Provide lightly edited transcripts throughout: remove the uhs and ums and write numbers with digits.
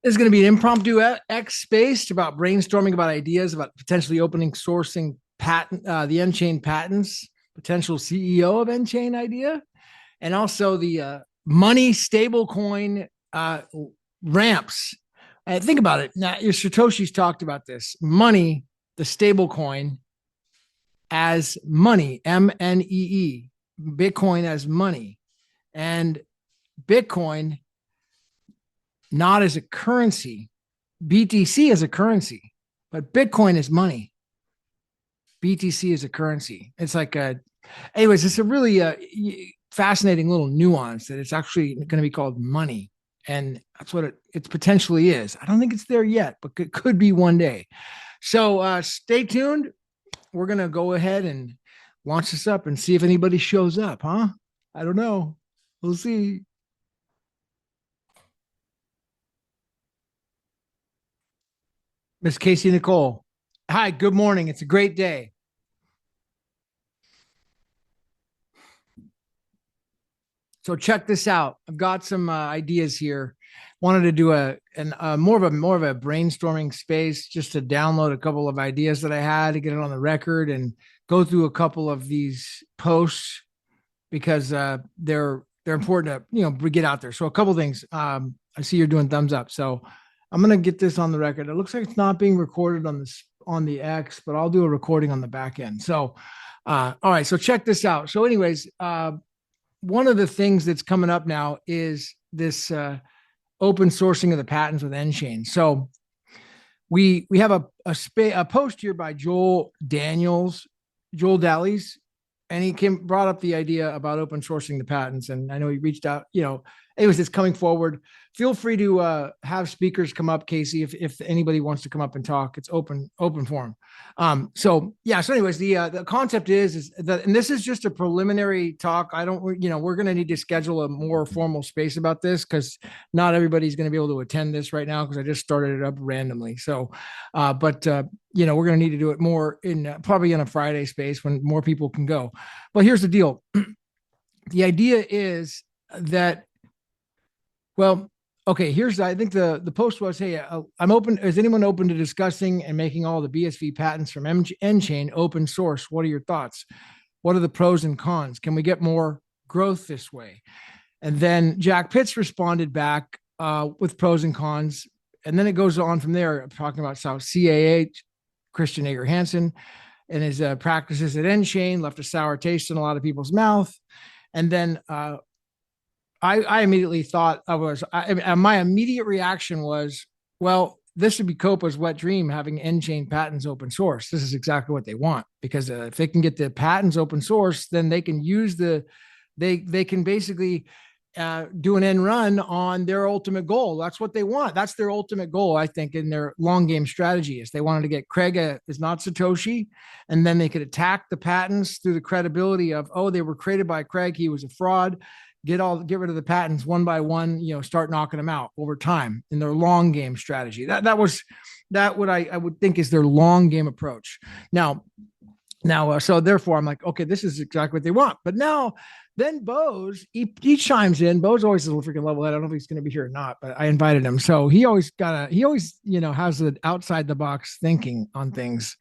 There's going to be an impromptu X space about brainstorming about ideas about potentially opening sourcing patent, the nChain patents, potential CEO of nChain idea, and also the money stablecoin ramps. Think about it. Now, your Satoshi's talked about this. Money, the stablecoin, as money, MNEE, Bitcoin as money, and Bitcoin not as a currency, BTC as a currency, but Bitcoin is money. BTC is a currency. It's like anyways, it's a really fascinating little nuance that it's actually going to be called money. And that's what it potentially is. I don't think it's there yet, but it could be one day. So stay tuned. We're going to go ahead and launch this up and see if anybody shows up, huh? I don't know. We'll see. Miss Casey Nicole. Hi, good morning. It's a great day. So check this out. I've got some ideas here. Wanted to do more of a brainstorming space just to download a couple of ideas that I had to get it on the record and go through a couple of these posts because they're important to get out there. So a couple things. I see you're doing thumbs up. So I'm gonna get this on the record. It looks like it's not being recorded on the X, but I'll do a recording on the back end. So all right. So check this out. So anyways, one of the things that's coming up now is this open sourcing of the patents with nChain. So we have a post here by Joel Dallies, and he brought up the idea about open sourcing the patents. And I know he reached out, anyways, it's coming forward. Feel free to have speakers come up, Casey, if anybody wants to come up and talk. It's open forum. So anyways, the concept is that, and this is just a preliminary talk. I don't, we're going to need to schedule a more formal space about this because not everybody's going to be able to attend this right now because I just started it up randomly. So, we're going to need to do it more probably in a Friday space when more people can go. But here's the deal. The idea is that, well, okay, I think the post was, hey, I'm open. Is anyone open to discussing and making all the BSV patents from nChain open source? What are your thoughts? What are the pros and cons? Can we get more growth this way? And then Jack Pitts responded back with pros and cons. And then it goes on from there, talking about South CAH, Christian Ager Hansen, and his practices at nChain left a sour taste in a lot of people's mouth. And then I immediately thought my immediate reaction was, well, this would be COPA's wet dream, having nChain patents open source. This is exactly what they want, because if they can get the patents open source, then they can use they can basically do an end run on their ultimate goal. That's what they want. That's their ultimate goal, I think, in their long game strategy is they wanted to get Craig is not Satoshi, and then they could attack the patents through the credibility of, oh, they were created by Craig, he was a fraud. Get rid of the patents one by one, start knocking them out over time in their long game strategy. That what I would think is their long game approach. Now, so therefore I'm like, okay, this is exactly what they want. But now, then Bose, he chimes in. Bose always is a freaking level head. I don't know if he's going to be here or not, but I invited him. So he always has the outside the box thinking on things.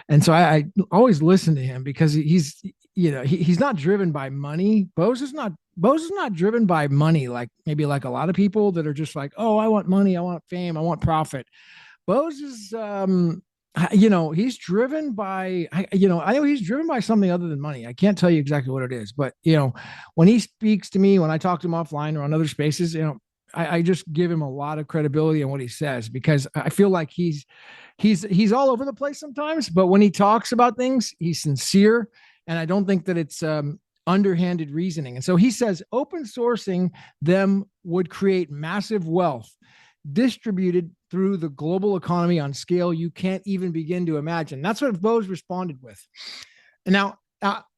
And so I always listen to him because he's not driven by money. Bose is not driven by money like maybe like a lot of people that are just like, oh, I want money, I want fame, I want profit. Bose is he's driven by I know he's driven by something other than money. I can't tell you exactly what it is, but when he speaks to me, when I talk to him offline or on other spaces, I just give him a lot of credibility on what he says, because I feel like he's all over the place sometimes, but when he talks about things, he's sincere. And I don't think that it's underhanded reasoning. And so he says open sourcing them would create massive wealth distributed through the global economy on scale you can't even begin to imagine. That's what Bose responded with. And now,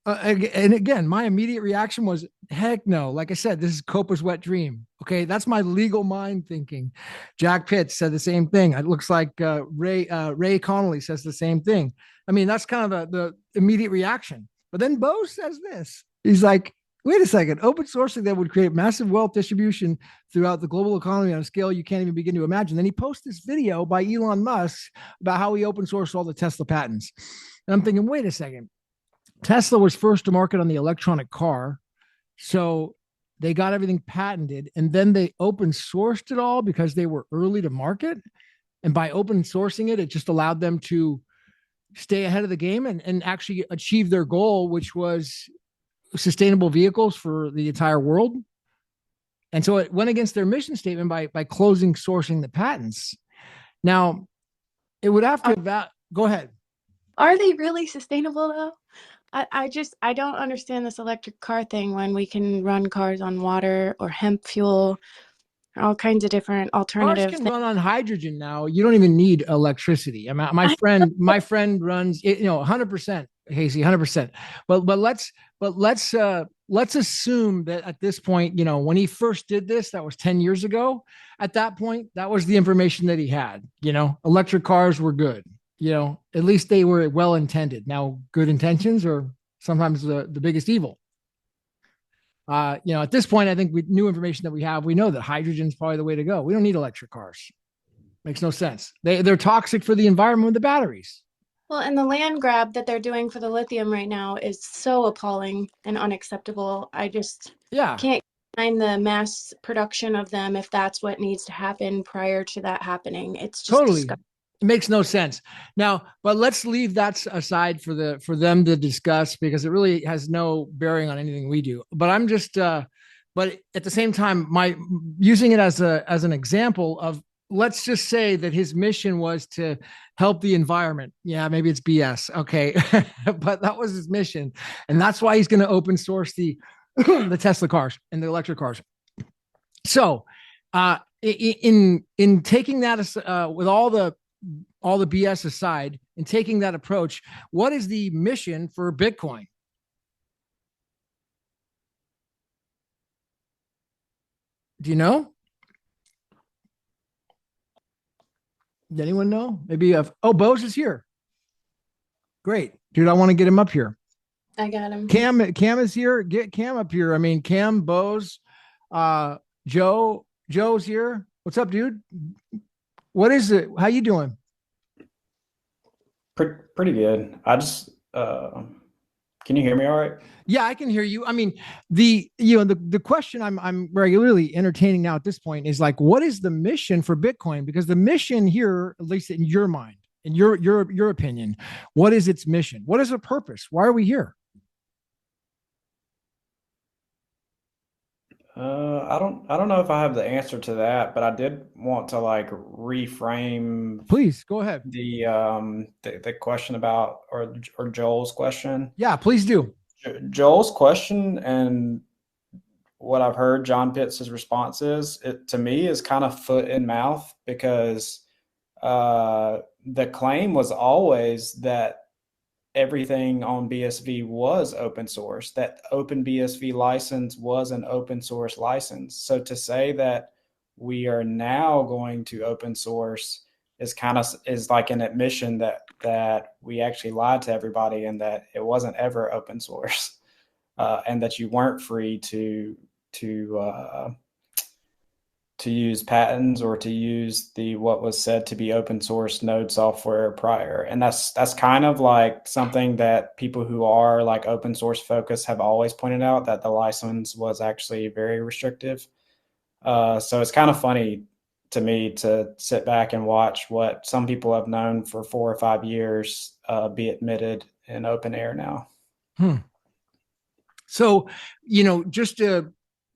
and again, my immediate reaction was, heck no. Like I said, this is COPA's wet dream. Okay, that's my legal mind thinking. Jack Pitts said the same thing. It looks like Ray Connolly says the same thing. I mean, that's kind of the immediate reaction. But then Bose says this. He's like, Wait a second. Open sourcing that would create massive wealth distribution throughout the global economy on a scale you can't even begin to imagine. Then he posts this video by Elon Musk about how he open sourced all the Tesla patents. And I'm thinking, wait a second. Tesla was first to market on the electronic car. So they got everything patented and then they open sourced it all because they were early to market. And by open sourcing it, it just allowed them to stay ahead of the game and actually achieve their goal, which was sustainable vehicles for the entire world. And so it went against their mission statement by closing sourcing the patents. Now, it would have to go ahead. Are they really sustainable though? I don't understand this electric car thing when we can run cars on water or hemp fuel, all kinds of different alternative Cars can run on hydrogen now. You don't even need electricity. I mean, my friend runs, 100%, Casey, 100%. But let's assume that at this point, when he first did this, that was 10 years ago. At that point, that was the information that he had. Electric cars were good. At least they were well intended. Now, good intentions are sometimes the biggest evil. At this point, I think with new information that we have, we know that hydrogen is probably the way to go. We don't need electric cars. Makes no sense. They're toxic for the environment with the batteries. Well, and the land grab that they're doing for the lithium right now is so appalling and unacceptable. I just can't find the mass production of them if that's what needs to happen prior to that happening. It's just disgusting. It makes no sense now, but let's leave that aside for them to discuss because it really has no bearing on anything we do. But I'm just, but at the same time, using it as an example of, let's just say that his mission was to help the environment. Yeah, maybe it's BS. Okay. But that was his mission. And that's why he's going to open source the Tesla cars and the electric cars. So, in taking that with all the BS aside and taking that approach, what is the mission for Bitcoin? Do you know? Does anyone know? Maybe Bose is here. Great. Dude, I want to get him up here. I got him. Cam is here. Get Cam up here. I mean, Cam, Bose, Joe's here. What's up, dude? What is it? How you doing? Pretty good. I just can you hear me all right? Yeah, I can hear you. I mean, the question I'm regularly entertaining now at this point is like, what is the mission for Bitcoin? Because the mission here, at least in your mind, in your opinion, what is its mission? What is the purpose? Why are we here? I don't know if I have the answer to that, but I did want to like reframe. Please go ahead. The question about or Joel's question. Yeah, please do. Joel's question and what I've heard John Pitts' response to me is kind of foot in mouth because the claim was always that everything on BSV was open source, that open BSV license was an open source license. So to say that we are now going to open source is like an admission that we actually lied to everybody and that it wasn't ever open source, and that you weren't free to use patents or to use what was said to be open source node software prior. And that's kind of like something that people who are like open source focused have always pointed out, that the license was actually very restrictive. So it's kind of funny to me to sit back and watch what some people have known for 4 or 5 years be admitted in open air now. So, just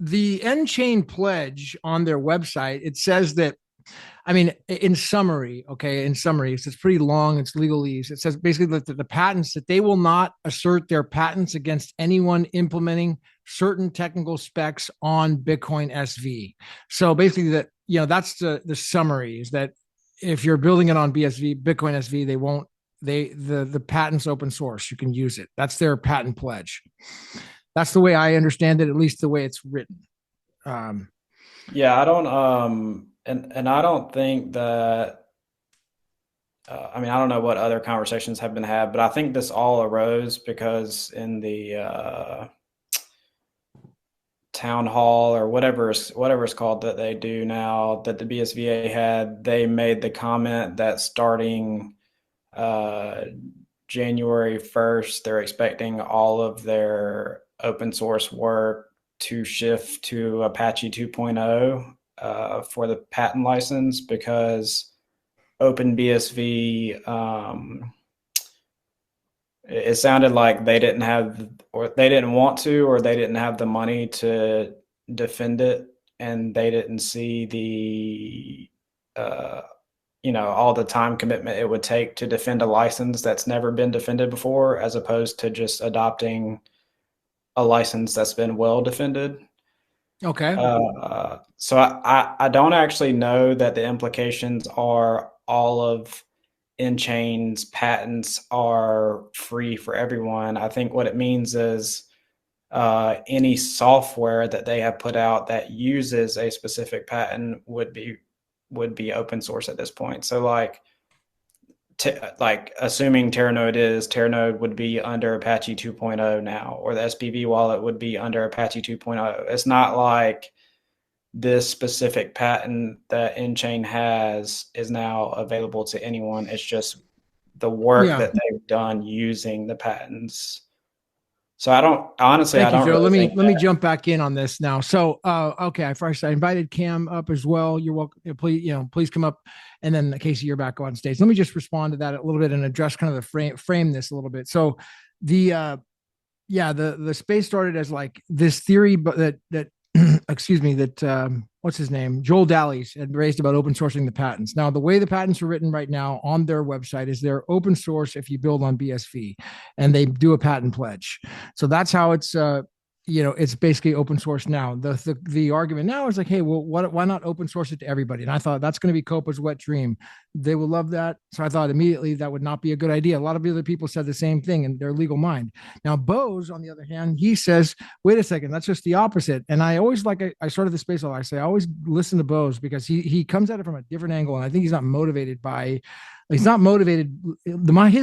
the nChain pledge on their website, it says that, I mean, in summary, it's pretty long, it's legalese. It says basically that the patents, that they will not assert their patents against anyone implementing certain technical specs on Bitcoin SV. So basically that, that's the summary, is that if you're building it on Bitcoin SV, they won't, the patent's open source, you can use it. That's their patent pledge. That's the way I understand it, at least the way it's written. Yeah, I don't, and I don't think that, I mean, I don't know what other conversations have been had, but I think this all arose because in the town hall or whatever it's called that they do now that the BSVA had, they made the comment that starting January 1st, they're expecting all of their open source work to shift to Apache 2.0 for the patent license, because OpenBSV, it sounded like they didn't have, or they didn't want to, or they didn't have the money to defend it, and they didn't see the all the time commitment it would take to defend a license that's never been defended before, as opposed to just adopting a license that's been well defended. Okay. So I don't actually know that the implications are all of nChain's patents are free for everyone. I think what it means is any software that they have put out that uses a specific patent would be open source at this point. So like assuming Terranode would be under Apache 2.0 now, or the SPV wallet would be under Apache 2.0. It's not like this specific patent that nChain has is now available to anyone. It's just the work that they've done using the patents. So I don't honestly. Thank you, Joe. Really let me jump back in on this now. So, okay, first I invited Cam up as well. You're welcome. Please come up, and then Casey, you're back on stage. Let me just respond to that a little bit and address kind of the frame this a little bit. So, the space started as like this theory, but that excuse me, that what's his name? Joel Dallies had raised about open sourcing the patents. Now, the way the patents are written right now on their website is they're open source if you build on BSV, and they do a patent pledge. So that's how it's it's basically open source now. The argument now is like, hey, well, why not open source it to everybody? And I thought that's going to be COPA's wet dream. They will love that. So I thought immediately that would not be a good idea. A lot of other people said the same thing in their legal mind. Now, Bose, on the other hand, he says, wait a second, that's just the opposite. And I always I started the space, I say, I always listen to Bose because he comes at it from a different angle. And I think he's not motivated. His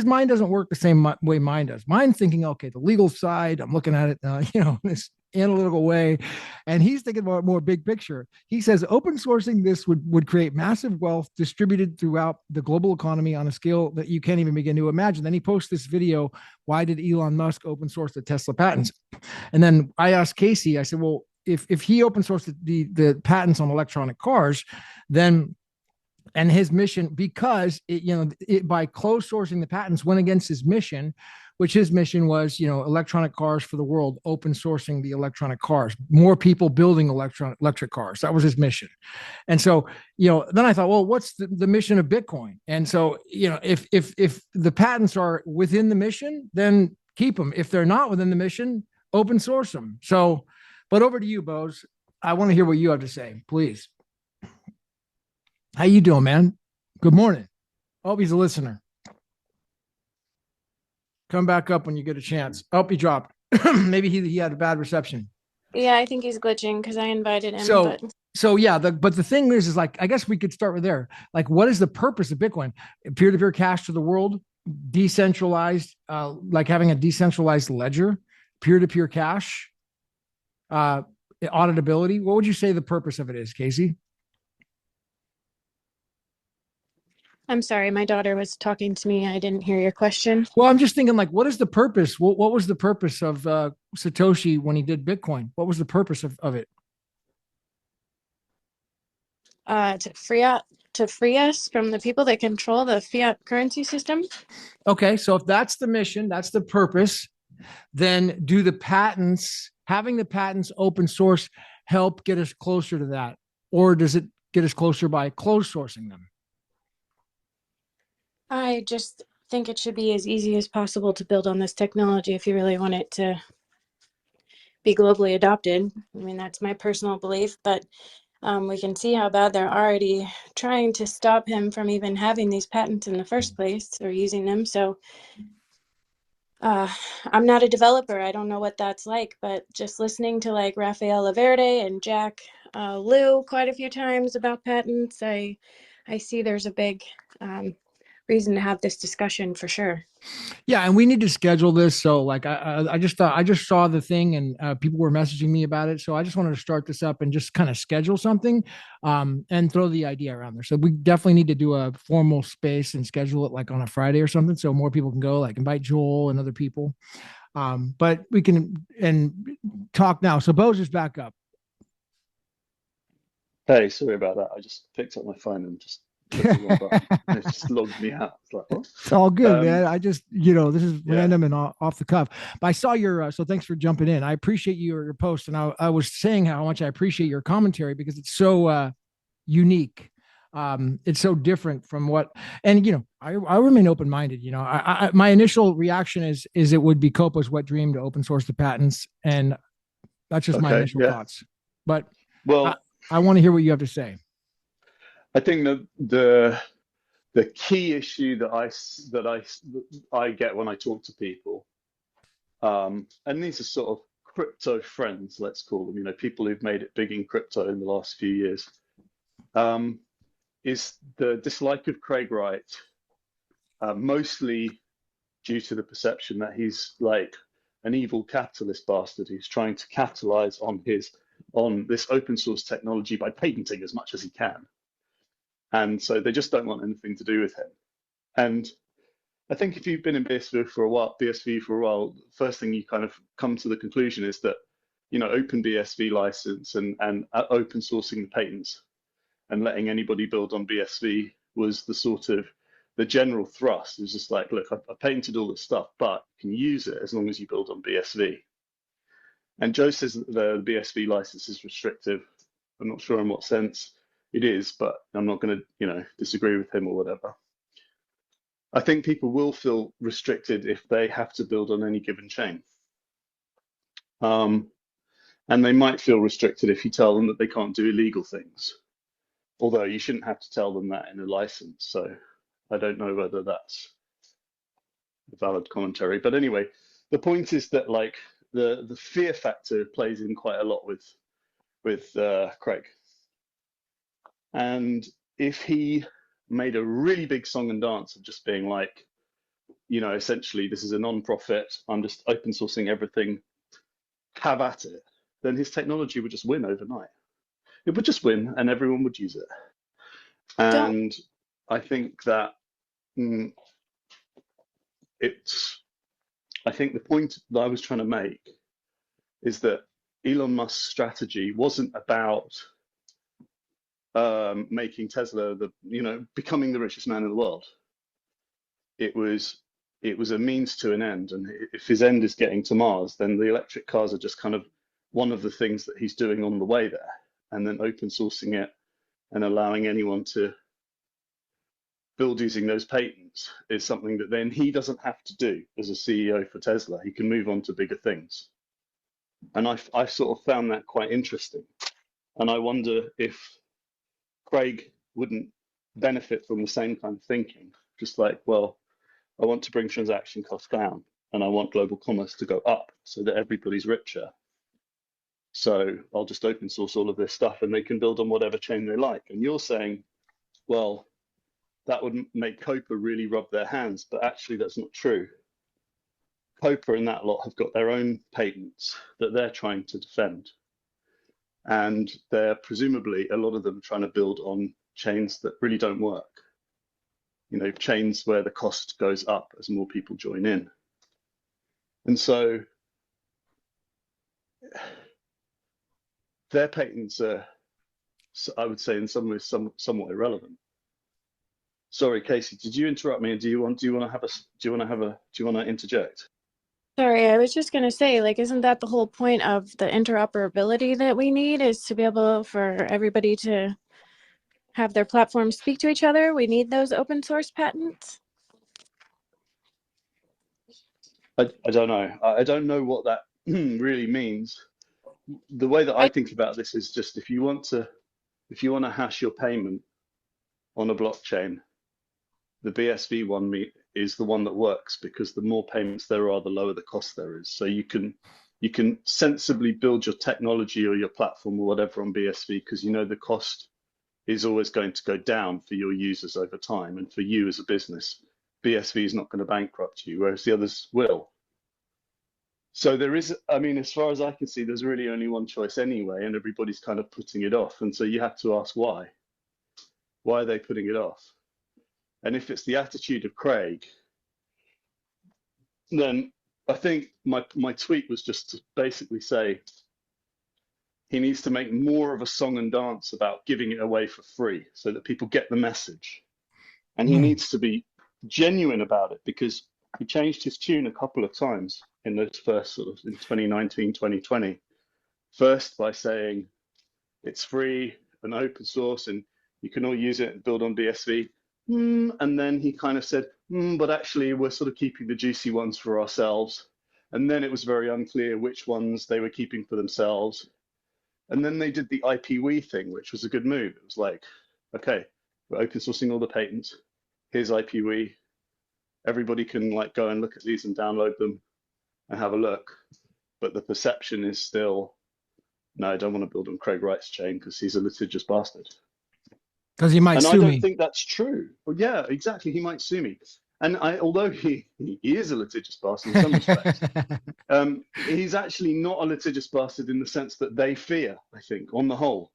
mind doesn't work the same way mine does. Mine thinking, okay, the legal side, I'm looking at it, in this analytical way. And he's thinking about more big picture. He says open sourcing this would create massive wealth distributed throughout the global economy on a scale that you can't even begin to imagine. Then he posts this video, why did Elon Musk open source the Tesla patents? And then I asked Casey, I said, well, if he open sourced the patents on electronic cars, then and his mission, because by closed sourcing the patents went against his mission, which his mission was, electronic cars for the world, open sourcing the electronic cars, more people building electric cars. That was his mission. And so, then I thought, well, what's the mission of Bitcoin? And so, if the patents are within the mission, then keep them. If they're not within the mission, open source them. So, but over to you, Bose. I want to hear what you have to say, please. How you doing, man? Good morning. Oh, he's a listener. Come back up when you get a chance. Oh, he dropped. Maybe he had a bad reception. Yeah, I think he's glitching because I invited him. So yeah, but the thing is like, I guess we could start with there. Like, what is the purpose of Bitcoin? Peer-to-peer cash to the world, decentralized, like having a decentralized ledger, peer-to-peer cash, auditability. What would you say the purpose of it is, Casey? I'm sorry, my daughter was talking to me. I didn't hear your question. Well, I'm just thinking, like, what is the purpose? What was the purpose of Satoshi when he did Bitcoin? What was the purpose of it? To free us from the people that control the fiat currency system. Okay, so if that's the mission, that's the purpose, then do having the patents open source help get us closer to that? Or does it get us closer by closed sourcing them? I just think it should be as easy as possible to build on this technology if you really want it to be globally adopted. I mean, that's my personal belief, but we can see how bad they're already trying to stop him from even having these patents in the first place or using them. So I'm not a developer. I don't know what that's like, but just listening to like Rafael Laverde and Jack Liu quite a few times about patents, I see there's a big reason to have this discussion for sure. Yeah, and we need to schedule this. So, like, I just thought I just saw the thing, and people were messaging me about it. So I just wanted to start this up and just kind of schedule something, and throw the idea around there. So we definitely need to do a formal space and schedule it like on a Friday or something, so more people can go. Like, invite Joel and other people. But we can and talk now. So Bose is back up. Hey, sorry about that. I just picked up my phone and just clicked the wrong button. It just logged me out. It's like, what? It's all good, man. I just, this is Yeah. random and off the cuff. But I saw your, so thanks for jumping in. I appreciate your post. And I was saying how much I appreciate your commentary because it's so unique. It's so different from what, and I remain open-minded. My initial reaction is it would be COPA's wet dream to open source the patents. And that's just my initial thoughts. But well, I want to hear what you have to say. I think the key issue that I get when I talk to people, and these are sort of crypto friends, let's call them, people who've made it big in crypto in the last few years, is the dislike of Craig Wright, mostly due to the perception that he's like an evil capitalist bastard who's trying to capitalize on this open source technology by patenting as much as he can. And so they just don't want anything to do with him. And I think if you've been in BSV for a while, the first thing you kind of come to the conclusion is that, open BSV license and open sourcing the patents and letting anybody build on BSV was the sort of the general thrust. It was just like, look, I patented all this stuff, but you can use it as long as you build on BSV. And Joe says that the BSV license is restrictive. I'm not sure in what sense it is, but I'm not going to, disagree with him or whatever. I think people will feel restricted if they have to build on any given chain. And they might feel restricted if you tell them that they can't do illegal things. Although you shouldn't have to tell them that in a license. So I don't know whether that's a valid commentary. But anyway, the point is that like the fear factor plays in quite a lot with Craig. And if he made a really big song and dance of just being like, essentially this is a non-profit, I'm just open sourcing everything, have at it, then his technology would just win overnight. It would just win and everyone would use it. And I think that I think the point that I was trying to make is that Elon Musk's strategy wasn't about making Tesla becoming the richest man in the world. It was a means to an end, and if his end is getting to Mars, then the electric cars are just kind of one of the things that he's doing on the way there, and then open sourcing it and allowing anyone to build using those patents is something that then he doesn't have to do as a CEO for Tesla. He can move on to bigger things. And I sort of found that quite interesting. And I wonder if Craig wouldn't benefit from the same kind of thinking, just like, well, I want to bring transaction costs down and I want global commerce to go up so that everybody's richer. So I'll just open source all of this stuff and they can build on whatever chain they like. And you're saying, well, that would make COPA really rub their hands, but actually that's not true. COPA and that lot have got their own patents that they're trying to defend. And they're presumably, a lot of them, trying to build on chains that really don't work. Chains where the cost goes up as more people join in. And so their patents are, I would say, in some ways, somewhat irrelevant. Sorry, Casey, did you interrupt me? Do you want to interject? Sorry, I was just going to say, isn't that the whole point of the interoperability that we need, is to be able for everybody to have their platforms speak to each other? We need those open source patents. I don't know. I don't know what that really means. The way that I think about this is just if you want to hash your payment on a blockchain, the BSV one is the one that works because the more payments there are, the lower the cost there is. So you can sensibly build your technology or your platform or whatever on BSV because the cost is always going to go down for your users over time. And for you as a business, BSV is not going to bankrupt you, whereas the others will. So there is, I mean, as far as I can see, there's really only one choice anyway, and everybody's kind of putting it off. And so you have to ask why. Why are they putting it off? And if it's the attitude of Craig, then I think my tweet was just to basically say he needs to make more of a song and dance about giving it away for free so that people get the message. And he needs to be genuine about it, because he changed his tune a couple of times in the first sort of in 2019, 2020. First by saying it's free and open source and you can all use it and build on BSV. And then he kind of said, but actually we're sort of keeping the juicy ones for ourselves. And then it was very unclear which ones they were keeping for themselves. And then they did the IPv thing, which was a good move. It was like, okay, we're open sourcing all the patents. Here's IPv. Everybody can like go and look at these and download them and have a look. But the perception is still, no, I don't want to build on Craig Wright's chain because he's a litigious bastard. Because he might sue me. And I don't think that's true. Well, yeah, exactly. He might sue me. And although he is a litigious bastard in some respects, he's actually not a litigious bastard in the sense that they fear, I think, on the whole.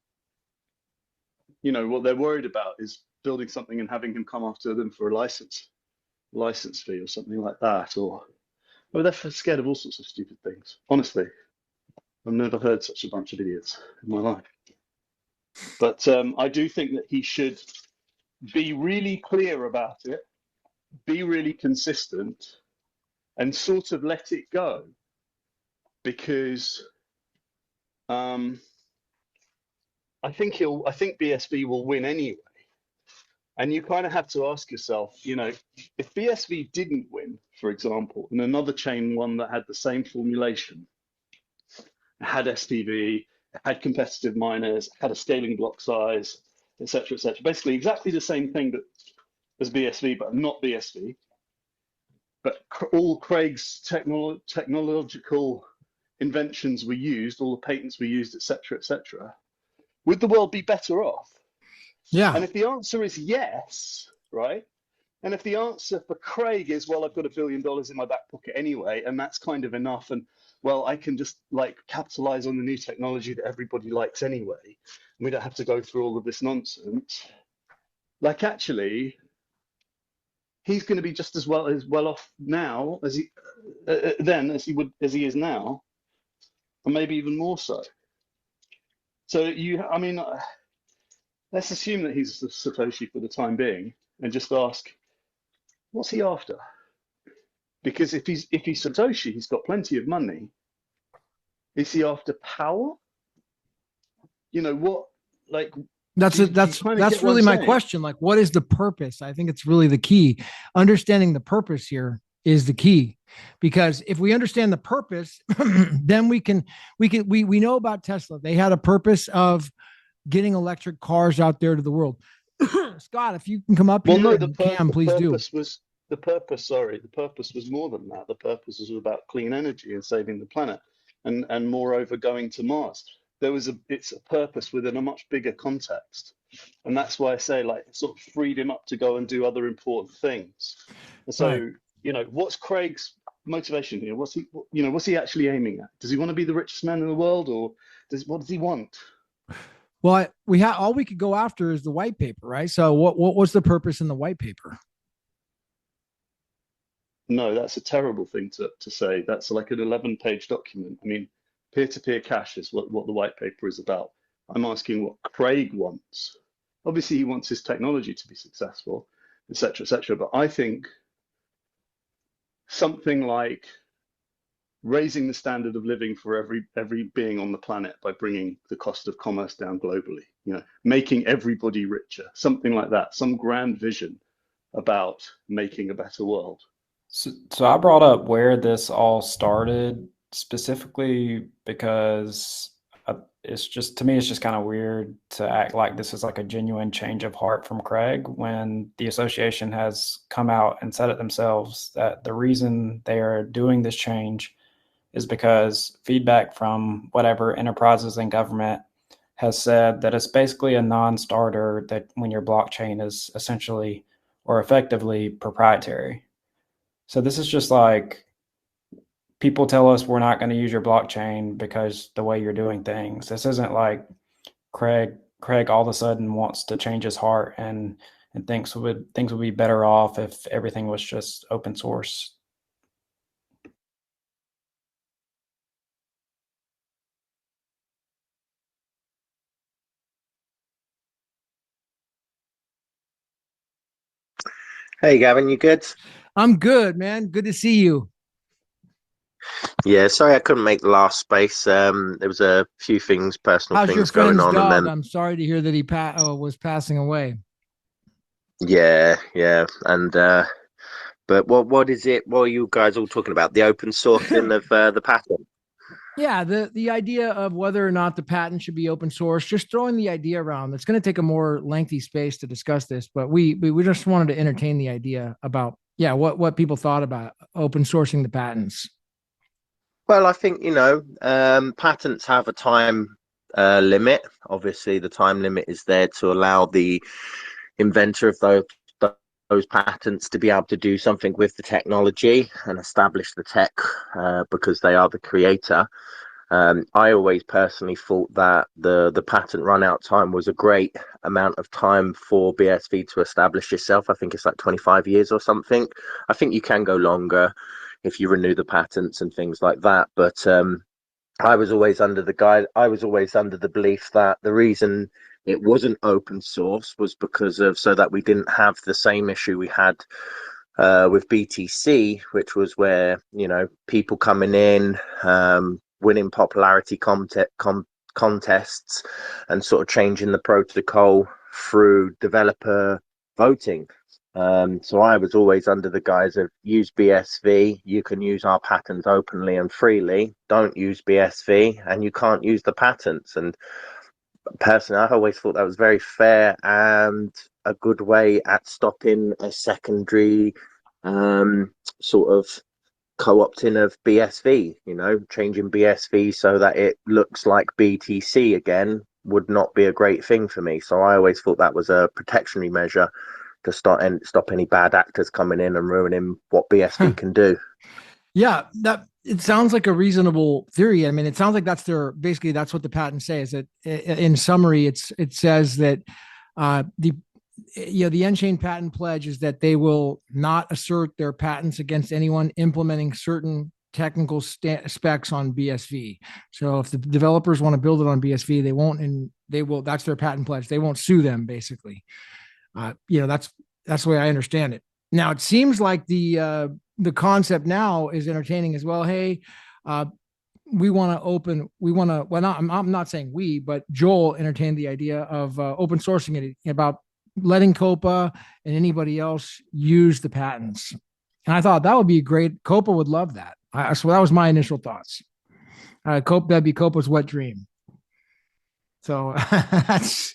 You know, what they're worried about is building something and having him come after them for a license fee or something like that. Or they're scared of all sorts of stupid things. Honestly, I've never heard such a bunch of idiots in my life. But I do think that he should be really clear about it, be really consistent, and sort of let it go, because I think BSV will win anyway. And you kind of have to ask yourself, you know, if BSV didn't win, for example, and another chain won that had the same formulation, had SPV, had competitive miners, had a scaling block size, etc., etc. Basically, exactly the same thing as BSV, but not BSV. But all Craig's technological inventions were used, all the patents were used, etc., etc. Would the world be better off? Yeah. And if the answer is yes, right? And if the answer for Craig is, well, I've got $1 billion in my back pocket anyway, and that's kind of enough, and well, I can just like capitalize on the new technology that everybody likes anyway, and we don't have to go through all of this nonsense. Like, actually, he's going to be just as well off now as he as he is now, and maybe even more so. So let's assume that he's a Satoshi for the time being, and just ask, what's he after? Because if he's Satoshi, he's got plenty of money. Is he after power? You know what? Like, that's really my question. Like, what is the purpose? I think it's really the key. Understanding the purpose here is the key, because if we understand the purpose, then we know about Tesla. They had a purpose of getting electric cars out there to the world. Scott, if you can come up here, please do. The purpose was more than that. The purpose was about clean energy and saving the planet, and moreover going to Mars. It's a purpose within a much bigger context, and that's why I say, like, it sort of freed him up to go and do other important things. And so, right. You know, what's Craig's motivation here? What's he actually aiming at? Does he want to be the richest man in the world, or what does he want? Well, all we could go after is the white paper, right? So what was the purpose in the white paper? No, that's a terrible thing to say. That's like an 11-page document. I mean, peer-to-peer cash is what the white paper is about. I'm asking what Craig wants. Obviously, he wants his technology to be successful, et cetera, but I think something like raising the standard of living for every being on the planet by bringing the cost of commerce down globally, you know, making everybody richer, something like that, some grand vision about making a better world. So I brought up where this all started specifically because it's just, to me, it's just kind of weird to act like this is like a genuine change of heart from Craig when the association has come out and said it themselves that the reason they are doing this change is because feedback from whatever enterprises and government has said that it's basically a non-starter, that when your blockchain is essentially or effectively proprietary. So this is just like, people tell us we're not going to use your blockchain because the way you're doing things. This isn't like Craig all of a sudden wants to change his heart and thinks things would be better off if everything was just open source. Hey Gavin, you good? I'm good, man. Good to see you. Yeah, sorry I couldn't make the last space. There was a few things, personal How's your things going friend's on, and dog? then I'm sorry to hear that he was passing away. yeah, and but what is it? What are you guys all talking about? The open sourcing of the pattern? Yeah, the idea of whether or not the patent should be open source, just throwing the idea around. It's going to take a more lengthy space to discuss this, but we just wanted to entertain the idea about what people thought about open sourcing the patents. Well, I think patents have a time limit. Obviously, the time limit is there to allow the inventor of those patents to be able to do something with the technology and establish the tech because they are the creator. I always personally thought that the patent run out time was a great amount of time for BSV to establish itself. I think it's like 25 years or something. I think you can go longer if you renew the patents and things like that. But I was always under the belief that the reason it wasn't open source was because of so that we didn't have the same issue we had with BTC, which was where people coming in, winning popularity contests, and sort of changing the protocol through developer voting. So I was always under the guise of use BSV. You can use our patents openly and freely. Don't use BSV, and you can't use the patents. And personally, I always thought that was very fair and a good way at stopping a secondary sort of co-opting of BSV, changing BSV so that it looks like BTC again would not be a great thing for me. So I always thought that was a protectionary measure to stop any bad actors coming in and ruining what BSV can do. Yeah, that it sounds like a reasonable theory. I mean, it sounds like that's what the patent says. That in summary, it says that the nChain patent pledge is that they will not assert their patents against anyone implementing certain technical specs on BSV. So if the developers want to build it on BSV, they won't, and they will. That's their patent pledge. They won't sue them, basically. That's the way I understand it. Now it seems like the concept now is entertaining as well. Hey, I'm not saying we, but Joel entertained the idea of open sourcing it, about letting COPA and anybody else use the patents. And I thought that would be great. COPA would love that. So that was my initial thoughts. That'd be COPA's wet dream. So that's,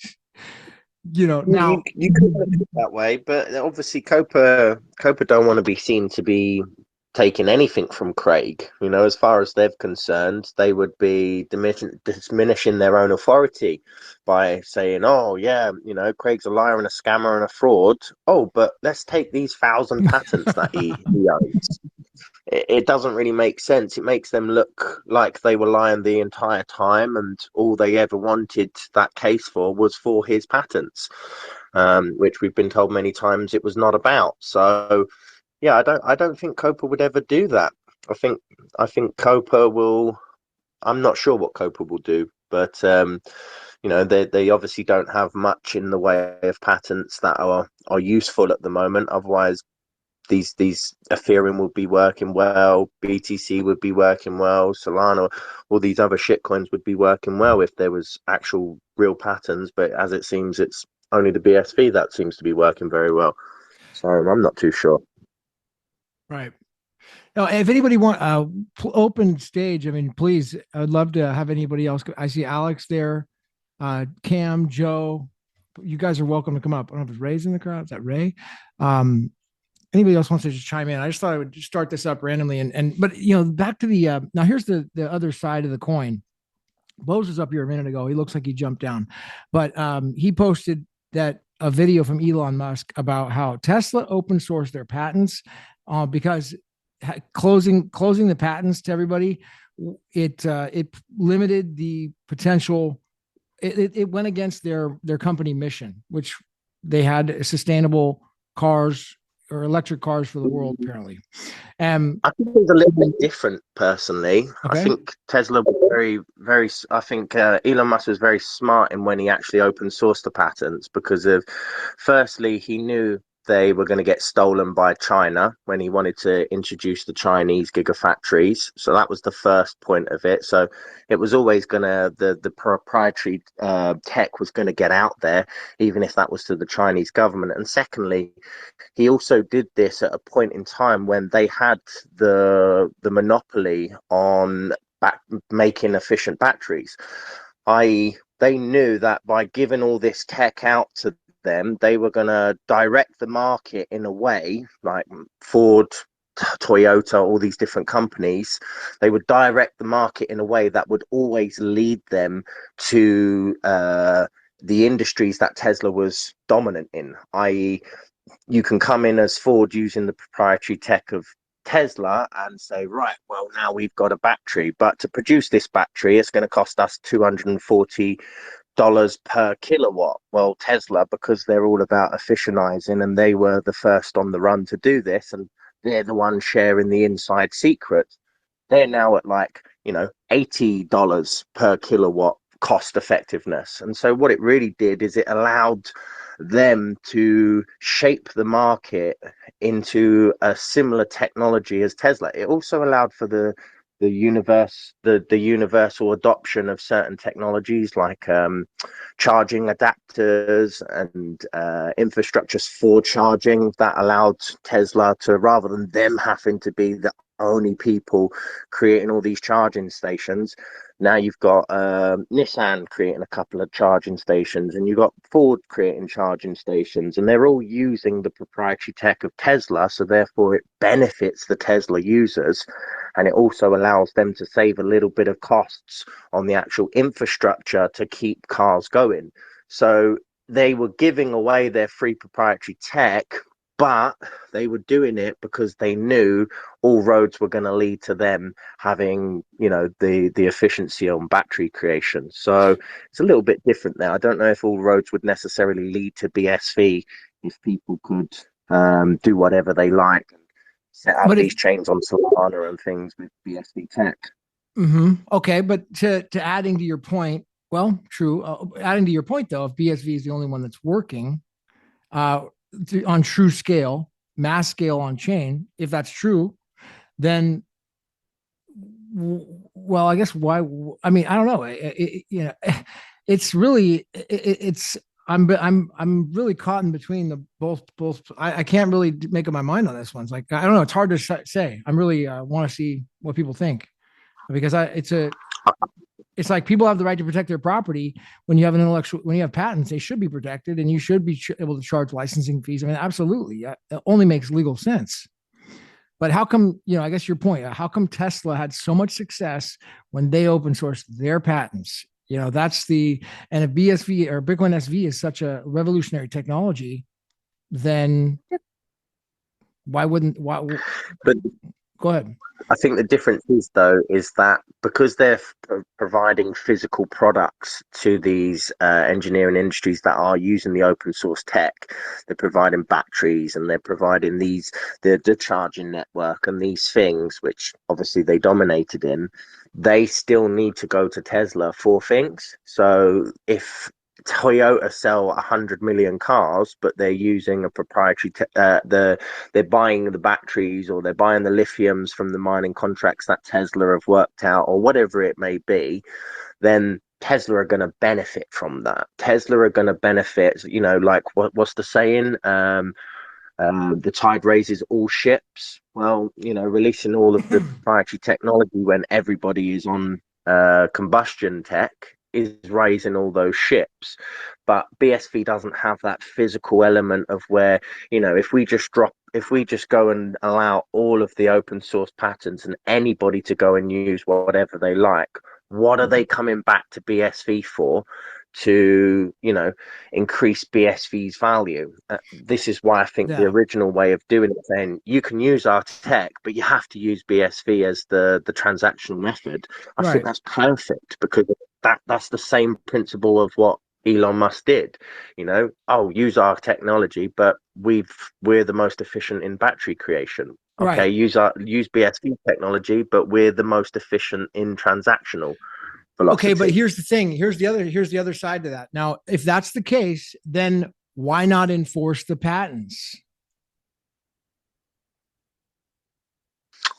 now you could look at it that way, but obviously COPA don't want to be seen to be taking anything from Craig. As far as they're concerned, they would be diminishing their own authority by saying, oh yeah, Craig's a liar and a scammer and a fraud. Oh, but let's take these 1,000 patents that he owns. It doesn't really make sense. It makes them look like they were lying the entire time, and all they ever wanted that case for was for his patents, which we've been told many times it was not about. So, yeah, I don't think COPA would ever do that. I think COPA will. I'm not sure what COPA will do, but they obviously don't have much in the way of patents that are useful at the moment. Otherwise, these Ethereum would be working well, BTC would be working well, Solana, all these other shitcoins would be working well if there was actual real patterns. But as it seems, it's only the BSV that seems to be working very well. So I'm not too sure. Right. Now, if anybody want open stage, I mean, please, I'd love to have anybody else. I see Alex there, Cam, Joe. You guys are welcome to come up. I don't know if it's Ray's in the crowd. Is that Ray? Anybody else wants to just chime in? I just thought I would just start this up randomly, but back to the now. Here's the other side of the coin. Bose was up here a minute ago. He looks like he jumped down, but he posted that a video from Elon Musk about how Tesla open sourced their patents because closing the patents to everybody, it limited the potential. It went against their company mission, which they had sustainable cars or electric cars for the world, apparently. I think it's a little bit different, personally. Okay. I think Tesla was very. I think Elon Musk was very smart in when he actually open sourced the patents, because of, firstly, he knew they were going to get stolen by China when he wanted to introduce the Chinese gigafactories. So that was the first point of it. So it was always going to, the proprietary tech was going to get out there, even if that was to the Chinese government. And secondly, he also did this at a point in time when they had the monopoly on making efficient batteries, i.e., they knew that by giving all this tech out to them, they were going to direct the market in a way, like Ford, Toyota, all these different companies. They would direct the market in a way that would always lead them to the industries that Tesla was dominant in, i.e., you can come in as Ford using the proprietary tech of Tesla and say, right, well, now we've got a battery, but to produce this battery, it's going to cost us $240 per kilowatt. Well, Tesla, because they're all about efficientizing, and they were the first on the run to do this, and they're the ones sharing the inside secrets, they're now at like, $80 per kilowatt cost effectiveness. And so what it really did is it allowed them to shape the market into a similar technology as Tesla. It also allowed for the universal adoption of certain technologies, like charging adapters and infrastructures for charging, that allowed Tesla to, rather than them having to be the only people creating all these charging stations, now you've got Nissan creating a couple of charging stations, and you've got Ford creating charging stations, and they're all using the proprietary tech of Tesla. So therefore it benefits the Tesla users, and it also allows them to save a little bit of costs on the actual infrastructure to keep cars going. So they were giving away their free proprietary tech, but they were doing it because they knew all roads were going to lead to them having, the efficiency on battery creation. So it's a little bit different there. I don't know if all roads would necessarily lead to BSV if people could do whatever they like and set up these chains on Solana and things with BSV tech. Okay, but to adding to your point, well, true. Adding to your point, though, if BSV is the only one that's working, on true scale, mass scale on chain, if that's true, then, well, I guess why? I mean, I don't know. It's really, I'm really caught in between the both. I can't really make up my mind on this one. It's like, I don't know. It's hard to say. I'm really want to see what people think, because it's like people have the right to protect their property. When you have patents, they should be protected, and you should be able to charge licensing fees. I mean, absolutely, it only makes legal sense. But how come, I guess your point, how come Tesla had so much success when they open sourced their patents? And if BSV or Bitcoin SV is such a revolutionary technology, then why? But go ahead. I think the difference is, though, is that because they're providing physical products to these engineering industries that are using the open source tech, they're providing batteries, and they're providing the charging network and these things, which obviously they dominated in. They still need to go to Tesla for things. So if Toyota sell 100 million cars, but they're using a proprietary they're buying the batteries, or they're buying the lithiums from the mining contracts that Tesla have worked out, or whatever it may be, then Tesla are going to benefit from that. Tesla are going to benefit, like what's the saying? The tide raises all ships. Well, releasing all of the proprietary technology when everybody is on combustion tech is raising all those ships. But BSV doesn't have that physical element of where, if we just go and allow all of the open source patents and anybody to go and use whatever they like, What are they coming back to BSV for? To, you know, increase BSV's value. This is why I think the original way of doing it, saying you can use our tech, but you have to use BSV as the transactional method. I think that's perfect, because that's the same principle of what Elon Musk did. You know, use our technology, but we're the most efficient in battery creation. Okay, use BSV technology, but we're the most efficient in transactional velocity. Okay, but here's the thing. Here's the other side to that. Now, if that's the case, then why not enforce the patents?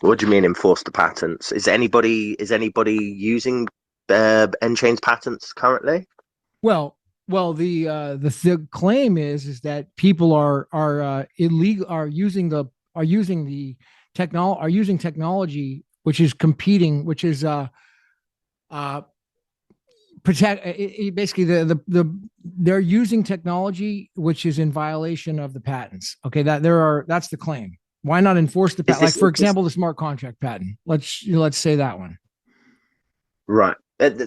What do you mean enforce the patents? Is anybody using nChain's patents currently? Well, the claim is that people are illegal, are using technology which is competing, which is protect basically they're using technology which is in violation of the patents. Okay, that's the claim. Why not enforce the patent? Like, for example, the smart contract patent. Let's say that one. Right.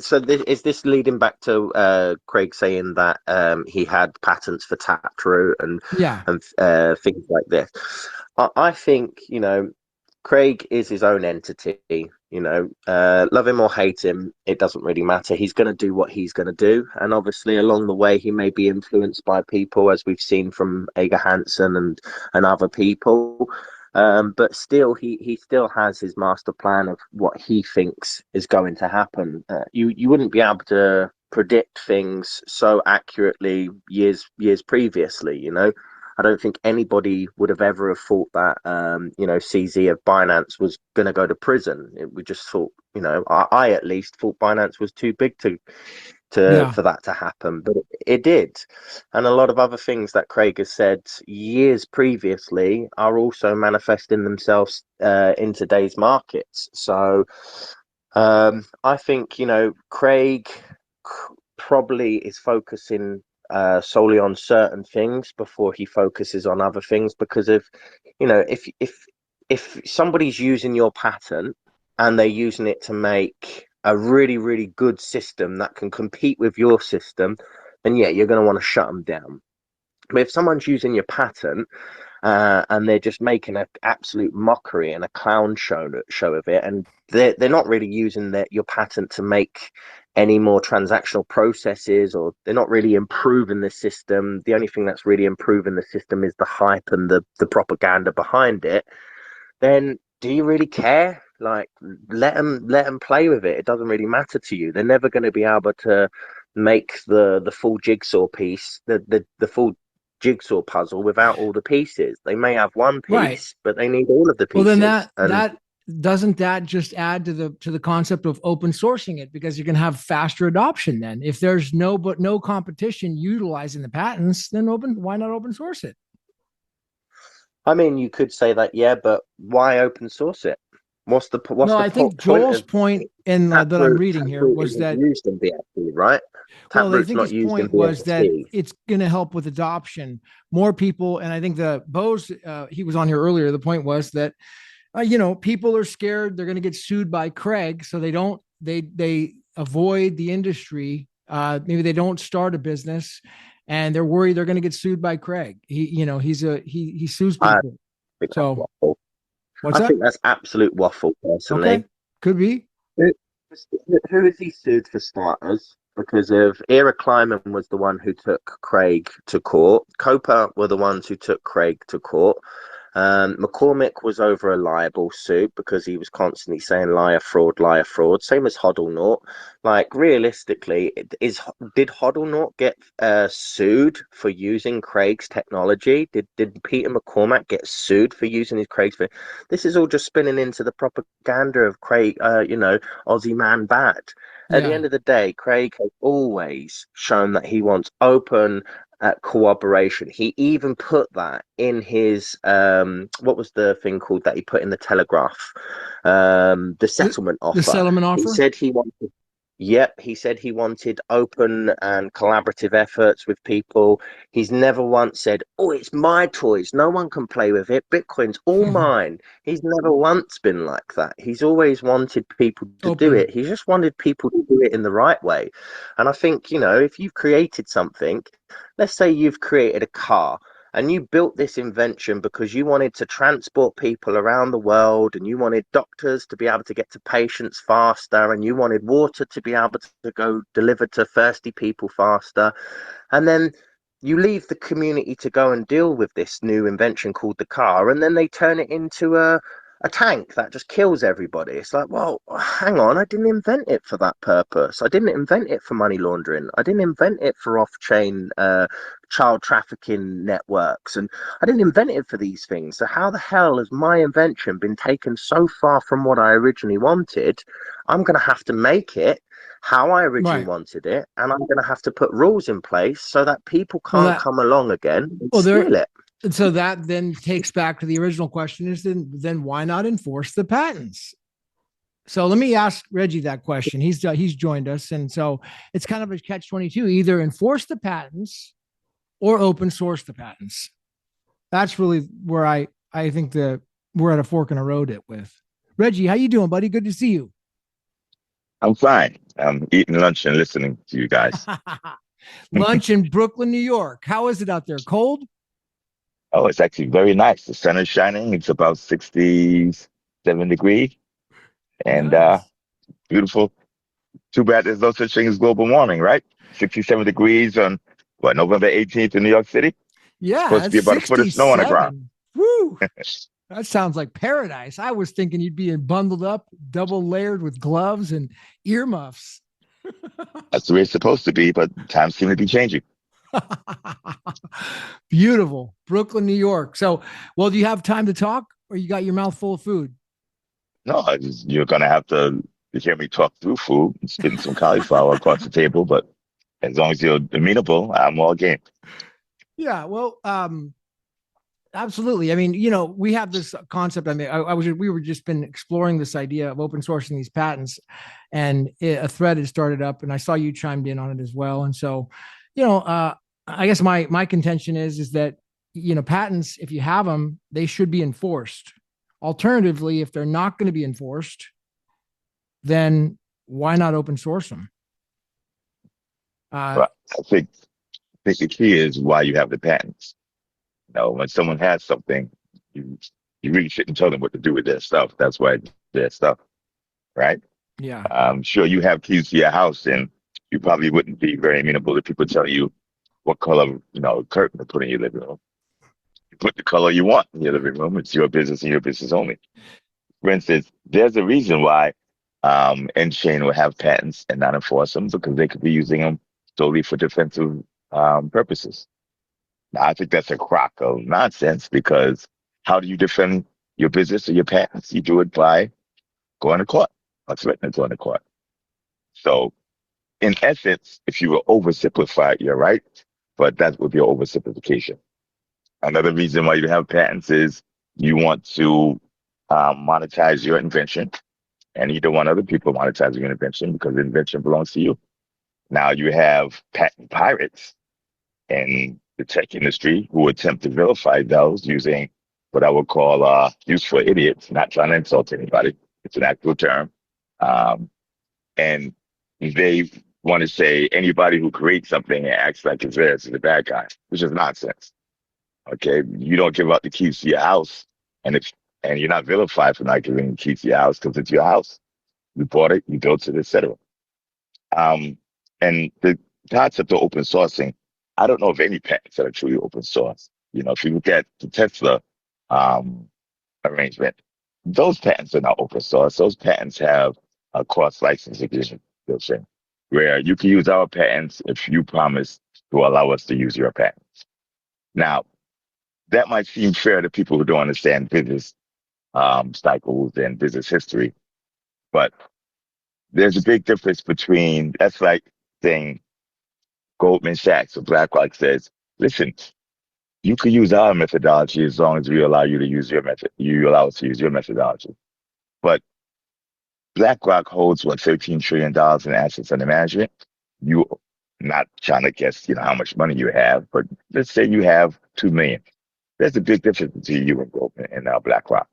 So is this leading back to Craig saying that he had patents for Taproot and things like this? I think, you know, Craig is his own entity. You know, love him or hate him, it doesn't really matter. He's going to do what he's going to do, and obviously along the way he may be influenced by people, as we've seen from Ager Hansen and other people. But still, he still has his master plan of what he thinks is going to happen. You wouldn't be able to predict things so accurately years previously. You know, I don't think anybody would have ever have thought that you know, CZ of Binance was going to go to prison. We just thought, you know, I at least thought Binance was too big for that to happen, but it did. And a lot of other things that Craig has said years previously are also manifesting themselves in today's markets. So I think, you know, Craig probably is focusing solely on certain things before he focuses on other things, because of, you know, if somebody's using your patent and they're using it to make a really, really good system that can compete with your system, then you're going to want to shut them down. But if someone's using your patent and they're just making an absolute mockery and a clown show of it, and they're not really using your patent to make any more transactional processes, or they're not really improving the system. The only thing that's really improving the system is the hype and the propaganda behind it. Then do you really care? Like, let them play with it. It doesn't really matter to you. They're never going to be able to make the full jigsaw piece, the full jigsaw puzzle without all the pieces. They may have one piece, but they need all of the pieces. Well, then that doesn't that just add to the concept of open sourcing it, because you can have faster adoption then. If there's no competition utilizing the patents, then why not open source it? I mean, you could say that, yeah, but why open source it? I think Joel's point in that I'm reading here was that used in BSV, right? Well, I think his point was that it's going to help with adoption. More people, and I think the Bose, he was on here earlier. The point was that, you know, people are scared they're going to get sued by Craig, so they avoid the industry. Maybe they don't start a business, and they're worried they're going to get sued by Craig. He sues people. So I think that's absolute waffle, personally. Okay. Could be. Who is he sued for starters? Because of Era Kleiman was the one who took Craig to court. COPA were the ones who took Craig to court. McCormick was over a libel suit because he was constantly saying liar, fraud, same as Hodlnaut. Like, realistically, did Hodlnaut get sued for using Craig's technology? Did Peter McCormack get sued for using his Craig's? This is all just spinning into the propaganda of Craig, you know, Aussie man bad. At the end of the day, Craig has always shown that he wants open cooperation. He even put that in his what was the thing called that he put in the Telegraph? The settlement offer. The settlement offer. He said he wanted. Yep, he said he wanted open and collaborative efforts with people. He's never once said, "Oh, it's my toys. No one can play with it. Bitcoin's all mine." He's never once been like that. He's always wanted people to do it. He just wanted people to do it in the right way. And I think, if you've created something, let's say you've created a car, and you built this invention because you wanted to transport people around the world, and you wanted doctors to be able to get to patients faster, and you wanted water to be able to go deliver to thirsty people faster. And then you leave the community to go and deal with this new invention called the car, and then they turn it into a tank that just kills everybody. It's like, well, hang on, I didn't invent it for that purpose. I didn't invent it for money laundering. I didn't invent it for off-chain child trafficking networks, and I didn't invent it for these things. So how the hell has my invention been taken so far from what I originally wanted? I'm going to have to make it how I originally wanted it, and I'm going to have to put rules in place so that people can't come along again and steal it. And so that then takes back to the original question: is then why not enforce the patents? So let me ask Reggie that question. He's joined us, and so it's kind of a catch-22: either enforce the patents or open source the patents. That's really where I think we're at a fork in the road with. Reggie, how you doing, buddy? Good to see you. I'm fine. I'm eating lunch and listening to you guys. Lunch in Brooklyn, New York. How is it out there? Cold? Oh, it's actually very nice. The sun is shining. It's about 67 degrees and beautiful. Too bad there's no such thing as global warming, right? 67 degrees on November 18th in New York City? Yeah. Supposed to be about a foot of snow on the ground. Woo. That sounds like paradise. I was thinking you'd be bundled up, double layered with gloves and earmuffs. That's the way it's supposed to be, but times seem to be changing. Beautiful. Brooklyn, New York. So, do you have time to talk, or you got your mouth full of food? No, you're going to have to hear me talk through food and spitting some cauliflower across the table, but as long as you're amenable, I'm all game. Yeah, well, absolutely. I mean, we have this concept. I mean, we were just been exploring this idea of open sourcing these patents, and a thread had started up, and I saw you chimed in on it as well. And so, I guess my contention is that, patents, if you have them, they should be enforced. Alternatively, if they're not going to be enforced, then why not open source them? Well, I think the key is why you have the patents. When someone has something, you really shouldn't tell them what to do with their stuff. That's why their stuff, right? Yeah. I'm sure you have keys to your house, and you probably wouldn't be very amenable if people tell you what color, curtain to put in your living room. You put the color you want in your living room. It's your business and your business only. For instance, there's a reason why nChain will have patents and not enforce them, because they could be using them solely for defensive purposes. Now, I think that's a crock of nonsense, because how do you defend your business or your patents? You do it by going to court, or threatening to go to court. So, in essence, if you were oversimplify it, you're right, but that would be an oversimplification. Another reason why you have patents is you want to monetize your invention, and you don't want other people monetizing your invention because the invention belongs to you. Now you have patent pirates in the tech industry who attempt to vilify those using what I would call useful idiots, not trying to insult anybody. It's an actual term. And they want to say anybody who creates something and acts like it's theirs is a bad guy, which is nonsense. Okay, you don't give out the keys to your house, and you're not vilified for not giving the keys to your house because it's your house. You bought it, you built it, etc. And the concept of open sourcing, I don't know of any patents that are truly open source. If you look at the Tesla arrangement, those patents are not open source. Those patents have a cross-license agreement built in, where you can use our patents if you promise to allow us to use your patents. Now, that might seem fair to people who don't understand business cycles and business history, but there's a big difference between, that's like saying Goldman Sachs or BlackRock says, listen, you can use our methodology as long as we allow you to use your method. You allow us to use your methodology. But BlackRock holds what, $13 trillion in assets under management. You not trying to guess, how much money you have, but let's say you have 2 million. There's a big difference between you and Goldman and BlackRock.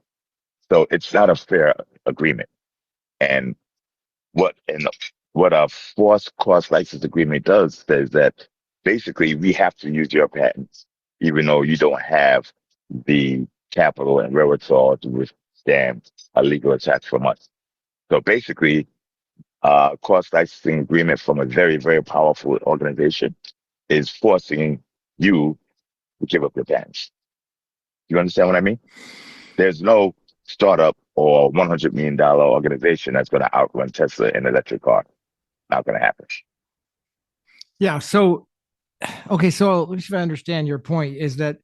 So it's not a fair agreement. And what and what a forced cross license agreement does says that basically we have to use your patents, even though you don't have the capital and wherewithal to withstand a legal attack from us. So basically, cross licensing agreement from a very, very powerful organization is forcing you to give up your patents. You understand what I mean? There's no startup or $100 million organization that's going to outrun Tesla in an electric car. Not going to happen. Yeah. So, okay. So at least if I understand your point is that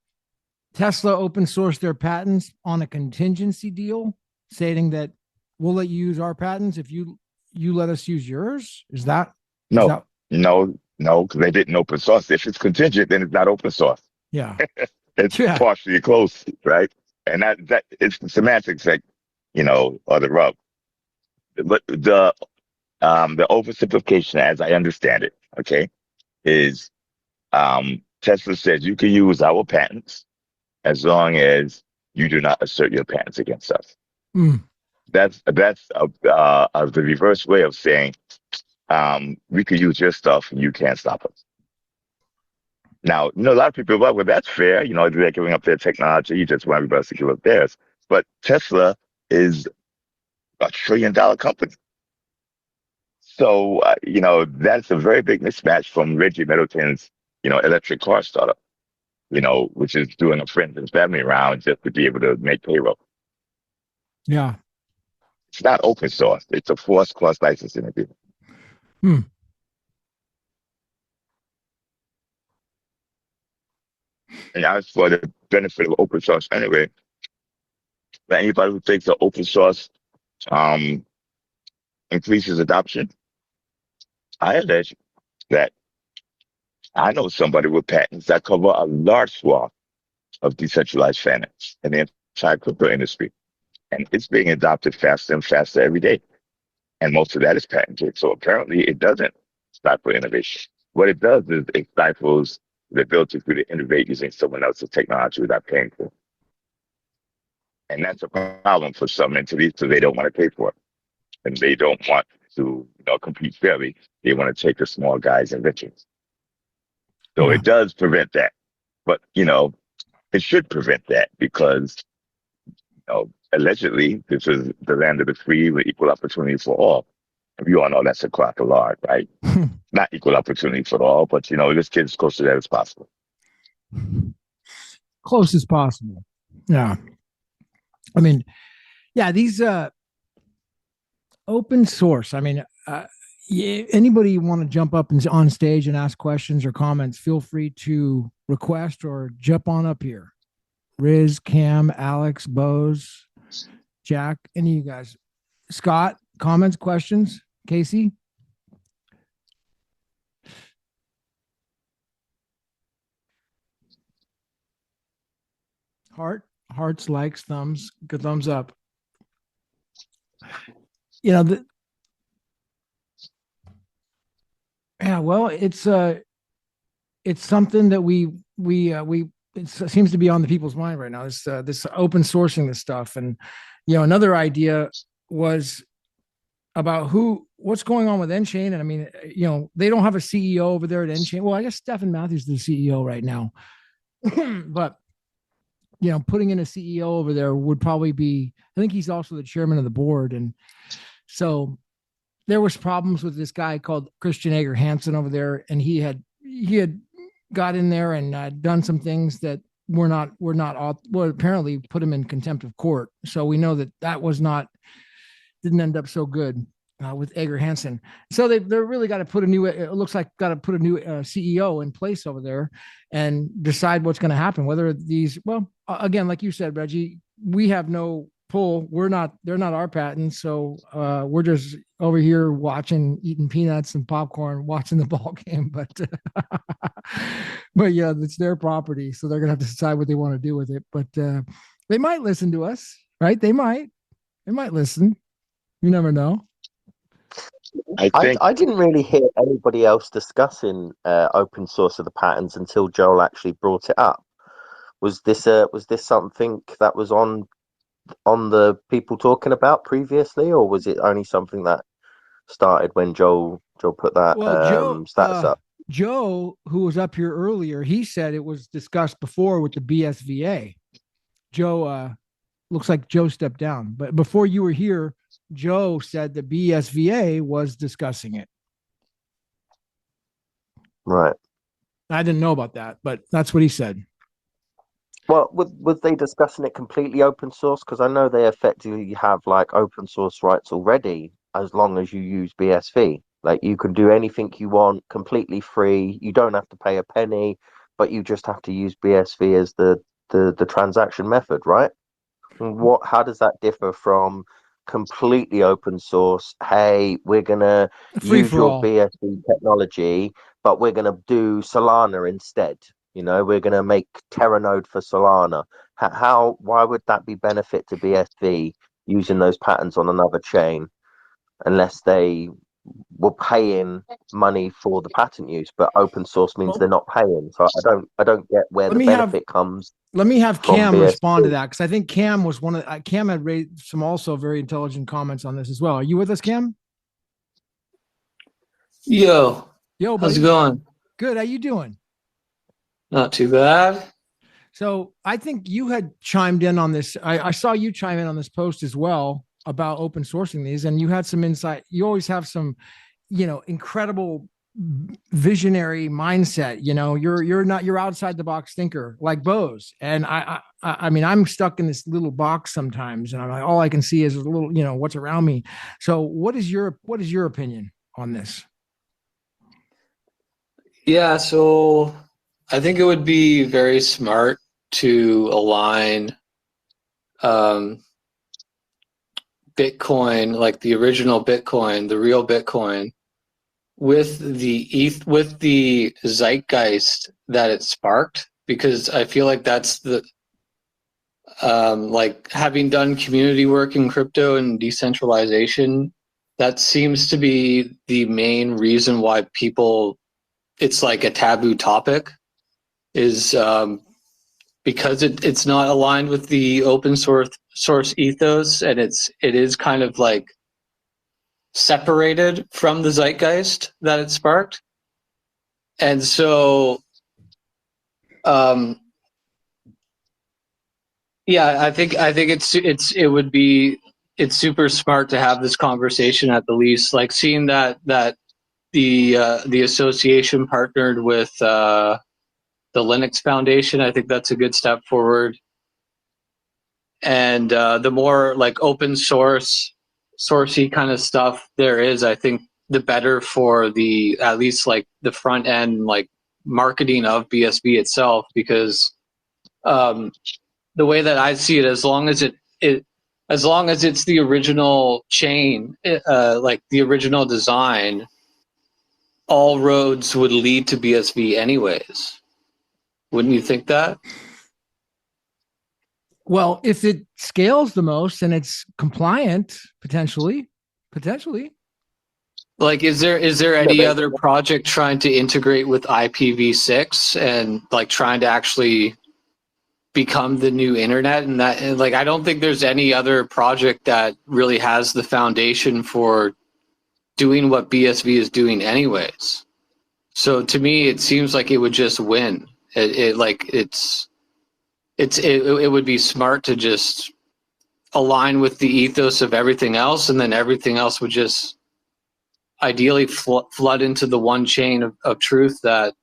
Tesla open sourced their patents on a contingency deal, stating that we'll let you use our patents if you let us use yours. Is that? No, because they didn't open source. If it's contingent, then it's not open source. Yeah. It's partially close, right? And that it's the semantics that, are the rub. But the oversimplification, as I understand it, okay, is Tesla says you can use our patents as long as you do not assert your patents against us. That's the reverse way of saying we could use your stuff and you can't stop us. Now, a lot of people are like, well, that's fair. They're giving up their technology. You just want everybody else to give up theirs. But Tesla is a $1 trillion company. So, that's a very big mismatch from Reggie Middleton's, electric car startup, which is doing a friends and family round just to be able to make payroll. Yeah. It's not open source. It's a forced cross licensing agreement. And as for the benefit of open source anyway, for anybody who thinks that open source increases adoption, I allege that I know somebody with patents that cover a large swath of decentralized finance in the entire crypto industry. And it's being adopted faster and faster every day. And most of that is patented. So apparently it doesn't stifle innovation. What it does is it stifles the ability for you to innovate using someone else's technology without paying for it. And that's a problem for some entities because they don't want to pay for it. And they don't want to compete fairly. They want to take the small guy's inventions. So it does prevent that. But, it should prevent that because, allegedly, this is the land of the free with equal opportunity for all. And we all know that's a crock of lard, right? Not equal opportunity for all, but, let's get as close to that as possible. Close as possible. Yeah. I mean, yeah, these open source. I mean, anybody want to jump up and on stage and ask questions or comments, feel free to request or jump on up here. Riz, Cam, Alex, Bose, Jack, any of you guys. Scott, comments, questions? Casey? Hearts, likes, thumbs, good thumbs up. Yeah, well, it's something that we it seems to be on the people's mind right now. This open sourcing this stuff, and another idea was about what's going on with nChain. And I mean, they don't have a CEO over there at nChain. Well, I guess Stephen Matthews is the CEO right now, but putting in a CEO over there would probably be. I think he's also the chairman of the board, and so there was problems with this guy called Christian Ager Hansen over there, and he had got in there and done some things that were not apparently put him in contempt of court. So we know that was didn't end up so good with Ager Hansen. So they're really got to put a new CEO in place over there and decide what's going to happen. Whether these, well, again, like you said, Reggie, we have no pull. They're not our patents. So we're just over here eating peanuts and popcorn, watching the ball game. But yeah, it's their property. So they're going to have to decide what they want to do with it. But they might listen to us, right? They might listen. You never know. I didn't really hear anybody else discussing open source of the patterns until Joel actually brought it up. Was this something that was on the people talking about previously, or was it only something that started when Joel put that stats up? Joe, who was up here earlier, he said it was discussed before with the BSVA. Joe, looks like Joe stepped down, but before you were here, Joe said the BSVA was discussing it. Right. I didn't know about that, but that's what he said. Well, was they discussing it completely open source? Because I know they effectively have like open source rights already, as long as you use BSV. Like you can do anything you want completely free. You don't have to pay a penny, but you just have to use BSV as the transaction method, right? How does that differ from completely open source? Hey, we're gonna use your BSV technology, but we're gonna do Solana instead. We're gonna make Terranode for Solana. Why would that be benefit to BSV using those patterns on another chain, unless they were paying money for the patent use? But open source means they're not paying. So I don't get where the benefit comes. Let me have Cam respond to that, because I think Cam was Cam had raised some also very intelligent comments on this as well. Are you with us, Cam? Yo, buddy. How's it going? Good. How you doing? Not too bad. So I think you had chimed in on this. I saw you chime in on this post as well about open sourcing these, and you had some insight. You always have some, incredible visionary mindset. You're outside the box thinker like Bose. And I mean, I'm stuck in this little box sometimes, and I'm like, all I can see is a little, what's around me. So what is your opinion on this? Yeah, so I think it would be very smart to align Bitcoin, like the original Bitcoin, the real Bitcoin, with the zeitgeist that it sparked, because I feel like that's the like, having done community work in crypto and decentralization, that seems to be the main reason why it's like a taboo topic, is because it's not aligned with the open source ethos, and it is kind of like separated from the zeitgeist that it sparked. And so yeah, I think it's super smart to have this conversation, at the least, like seeing that the association partnered with the Linux Foundation. I think that's a good step forward. And the more like open sourcey kind of stuff there is, I think the better for at least like the front end, like marketing of BSV itself, because the way that I see it, as long as it's the original chain, like the original design, all roads would lead to BSV anyways. Wouldn't you think that? Well, if it scales the most and it's compliant, potentially. Like, is there any other project trying to integrate with IPv6 and like trying to actually become the new internet? And that, like, I don't think there's any other project that really has the foundation for doing what BSV is doing anyways. So to me, it seems like it would just win. It would be smart to just align with the ethos of everything else, and then everything else would just ideally flood into the one chain of truth that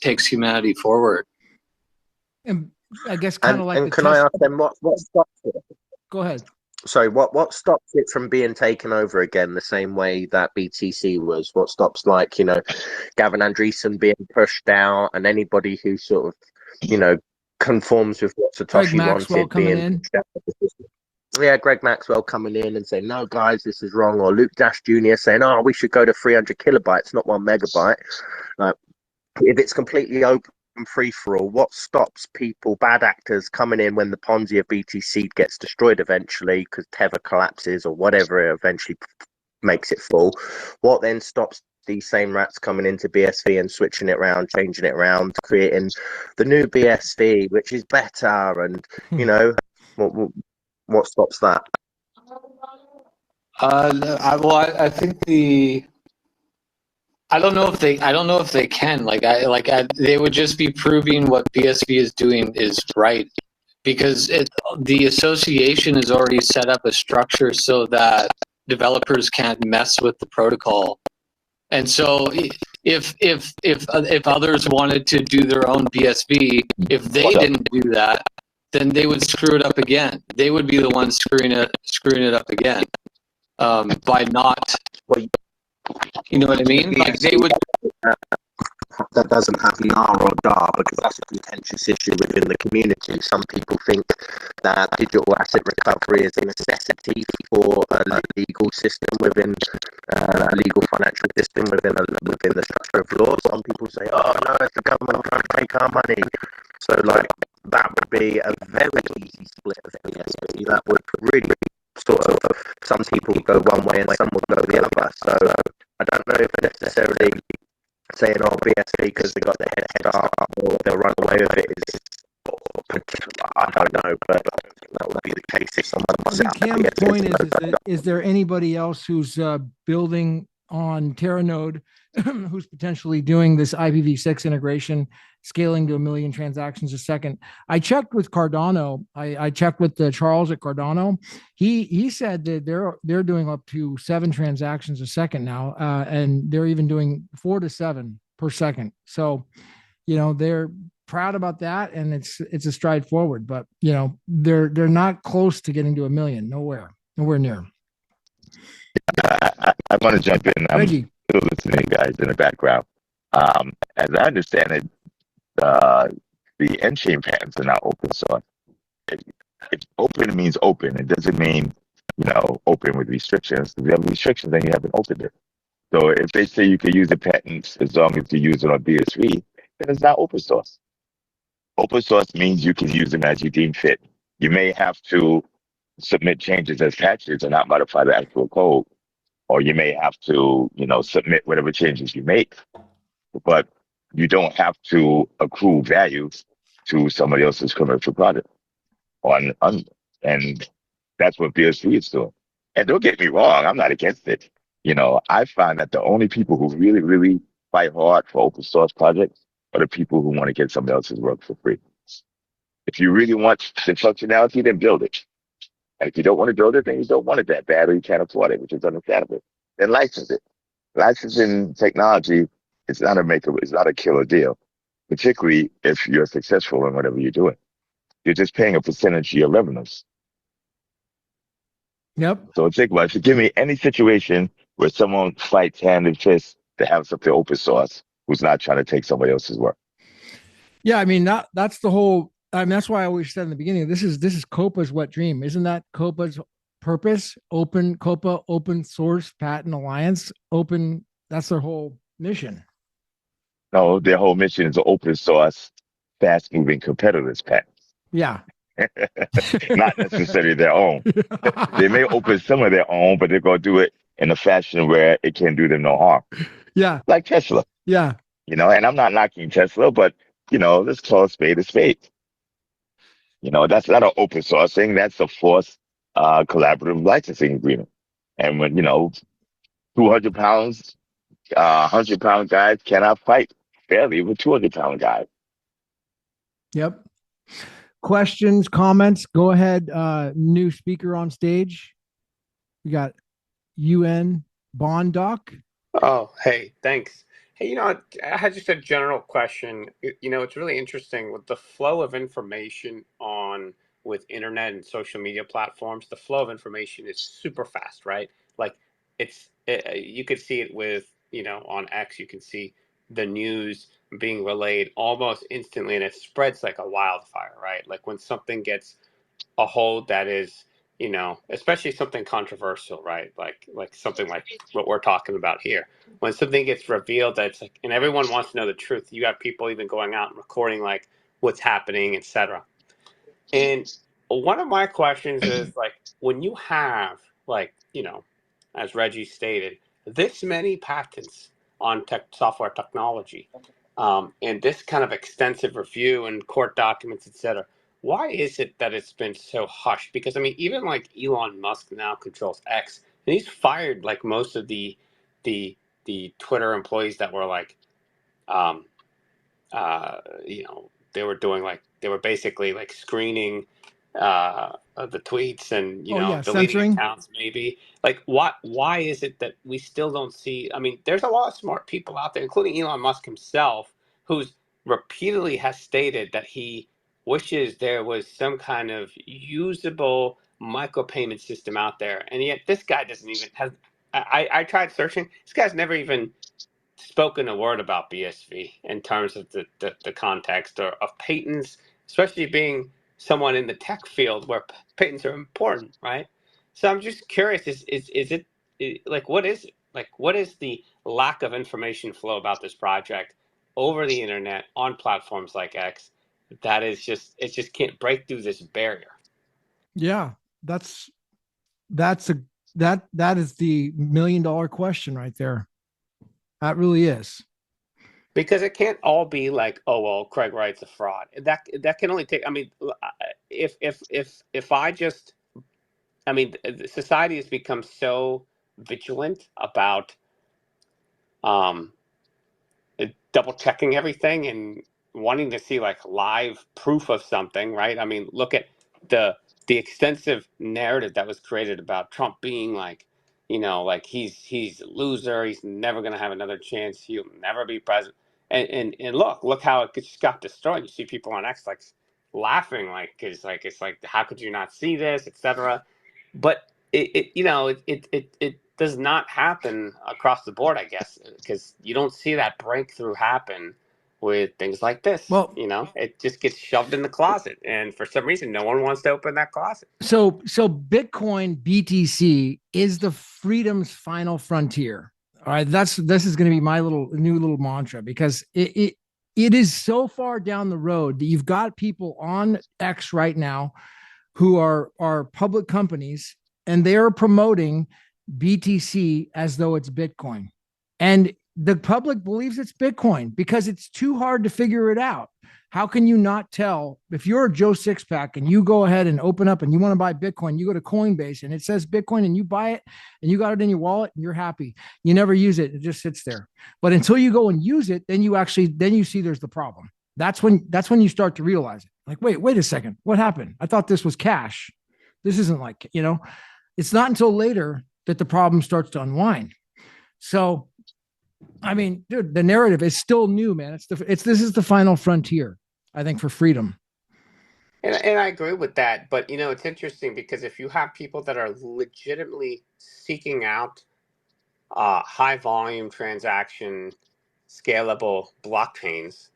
takes humanity forward. And I guess kind of like. And can I ask them what stops it? Go ahead. Sorry, what stops it from being taken over again the same way that BTC was? What stops, like, Gavin Andreessen being pushed out, and anybody who sort of, conforms with what Satoshi wanted being pushed out of the system? Yeah, Greg Maxwell coming in and saying, no, guys, this is wrong. Or Luke Dash Jr. saying, oh, we should go to 300 kilobytes, not 1 megabyte. Like, if it's completely open free for all. What stops people, bad actors, coming in when the Ponzi of BTC gets destroyed eventually because Tether collapses or whatever it eventually makes it fall? What then stops these same rats coming into BSV and switching it around, changing it around, creating the new BSV, which is better? And you know, what stops that? I think I don't know if they can. They would just be proving what BSV is doing is right, because the association has already set up a structure so that developers can't mess with the protocol. And so if others wanted to do their own BSV, if they didn't do that, then they would screw it up again. They would be the ones screwing it up again by not. You know what I mean? Like they would. That doesn't have NAR or DAR, because that's a contentious issue within the community. Some people think that digital asset recovery is a necessity for a legal system within a legal financial system within the structure of law. Some people say, "Oh no, it's the government trying to take our money." So, like, that would be a very easy split of BSV. That would really sort of, some people would go one way and some would go the other. So, I don't know if necessarily saying, "Oh, BSV because they got their head start or they'll run away with it" is, I don't know, but that would be the case if someone I think Cam's point is there anybody else who's building on Terranode who's potentially doing this IPv6 integration, scaling to 1 million transactions a second? I checked with Cardano. I checked with Charles at Cardano. He said that they're doing up to 7 transactions a second now, and they're even doing 4 to 7 per second. So, you know, they're proud about that, and it's a stride forward. But you know, they're not close to getting to 1 million. Nowhere near. I want to jump in. Reggie. I'm still listening, guys, in the background. As I understand it, the nChain patents are not open source. If open means open, it doesn't mean, you know, open with restrictions. If you have restrictions, then you haven't opened it. So if they say you can use the patents as long as you use it on BSV, then it's not open source. Open source means you can use them as you deem fit. You may have to submit changes as patches and not modify the actual code, or you may have to, you know, submit whatever changes you make, but you don't have to accrue value to somebody else's commercial product. And that's what BSV is doing. And don't get me wrong, I'm not against it. You know, I find that the only people who really, really fight hard for open source projects are the people who want to get somebody else's work for free. If you really want the functionality, then build it. And if you don't want to build it, then you don't want it that bad or you can't afford it, which is understandable. Then license it. Licensing technology is not it's not a killer deal, particularly if you're successful in whatever you're doing. You're just paying a percentage of your revenues. Yep. So think about it. If you give me any situation where someone fights hand and fist to have something open source who's not trying to take somebody else's work. Yeah, I mean that's the whole. I mean, that's why I always said in the beginning, this is COPA's wet dream. Isn't that COPA's purpose? Open COPA, open source patent alliance, open. That's their whole mission. No, their whole mission is to open source, fast moving competitors patents. Yeah. Not necessarily their own. They may open some of their own, but they're going to do it in a fashion where it can do them no harm. Yeah. Like Tesla. Yeah. You know, and I'm not knocking Tesla, but, you know, let's call a spade a spade. You know, that's not an open source thing. That's a forced collaborative licensing agreement. And when, you know, 200 pounds, 100-pound guys cannot fight fairly with 200-pound guys. Yep. Questions, comments, go ahead. New speaker on stage. We got UN Bond Doc. Oh, hey, thanks. Hey, I had just a general question. It's really interesting with the flow of information with internet and social media platforms. The flow of information is super fast, right? Like you could see it with, on X, you can see the news being relayed almost instantly and it spreads like a wildfire, right? Like when something gets a hold that is, especially something controversial, right? Like something like what we're talking about here. When something gets revealed that's like, and everyone wants to know the truth, you have people even going out and recording like what's happening, etc. And one of my questions is like, when you have like, as Reggie stated, this many patents on software technology, and this kind of extensive review and court documents, etc. Why is it that it's been so hushed? Because I mean, even like Elon Musk now controls X, and he's fired like most of the Twitter employees that were like, um, they were doing like they were basically like screening the tweets and deleting censoring accounts maybe. Like why is it that we still don't see? I mean, there's a lot of smart people out there, including Elon Musk himself, who's repeatedly has stated that he wishes there was some kind of usable micropayment system out there, and yet this guy doesn't even have. I tried searching. This guy's never even spoken a word about BSV in terms of the context or of patents, especially being someone in the tech field where patents are important, right? So I'm just curious: is it like what is it? Like what is the lack of information flow about this project over the internet on platforms like X that is just it just can't break through this barrier? Yeah, that is the $1 million question right there. That really is. Because it can't all be like, oh well, Craig Wright's a fraud. That can only take. I mean, if I just, I mean, society has become so vigilant about um, double checking everything and wanting to see like live proof of something, right? I mean, look at the extensive narrative that was created about Trump being like, like he's a loser, he's never going to have another chance, he'll never be president. And look how it just got destroyed. You see people on X like laughing, like it's like how could you not see this, etc. But it does not happen across the board, I guess, because you don't see that breakthrough happen with things like this. Well, it just gets shoved in the closet, and for some reason, no one wants to open that closet. So Bitcoin BTC is the freedom's final frontier. All right, this is going to be my new little mantra, because it is so far down the road that you've got people on X right now who are public companies, and they are promoting BTC as though it's Bitcoin. And the public believes it's Bitcoin because it's too hard to figure it out. How can you not tell if you're a Joe Sixpack and you go ahead and open up and you want to buy Bitcoin, you go to Coinbase and it says Bitcoin and you buy it and you got it in your wallet and you're happy. You never use it. It just sits there. But until you go and use it, then you see there's the problem. That's when you start to realize it. Like, wait a second. What happened? I thought this was cash. This isn't like, it's not until later that the problem starts to unwind. So, I mean, dude, the narrative is still new, man. This is the final frontier, I think, for freedom. And I agree with that. But, it's interesting because if you have people that are legitimately seeking out high volume transaction, scalable blockchains,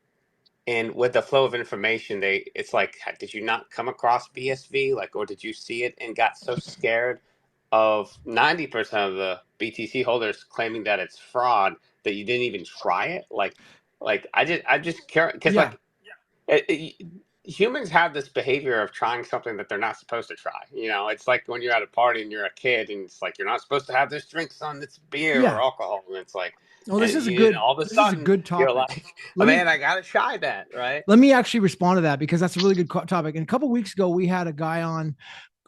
and with the flow of information, it's like, did you not come across BSV? Like, or did you see it and got so scared of 90% of the BTC holders claiming that it's fraud that you didn't even try it? Like I just care because humans have this behavior of trying something that they're not supposed to try. It's like when you're at a party and you're a kid and it's like, you're not supposed to have this drink, son, it's beer or alcohol. And it's like, well, this is a good topic. You're like, I got to try that, right? Let me actually respond to that because that's a really good topic. And a couple of weeks ago, we had a guy on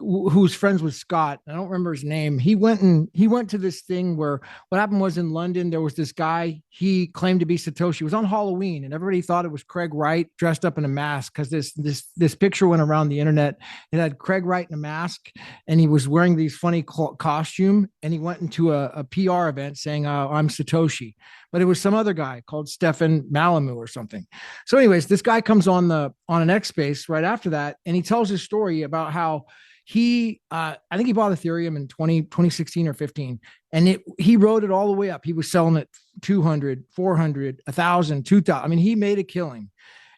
who's friends with Scott. I don't remember his name. He went to this thing where what happened was in London, there was this guy, he claimed to be Satoshi. It was on Halloween and everybody thought it was Craig Wright dressed up in a mask because this picture went around the internet. It had Craig Wright in a mask and he was wearing these funny costume and he went into a PR event saying, I'm Satoshi. But it was some other guy called Stefan Malamu or something. So anyways, this guy comes on an X Space right after that. And he tells his story about how I think he bought Ethereum in 2016 or 15, and he rode it all the way up. He was selling it 200, 400, 1,000, 2,000. I mean, he made a killing.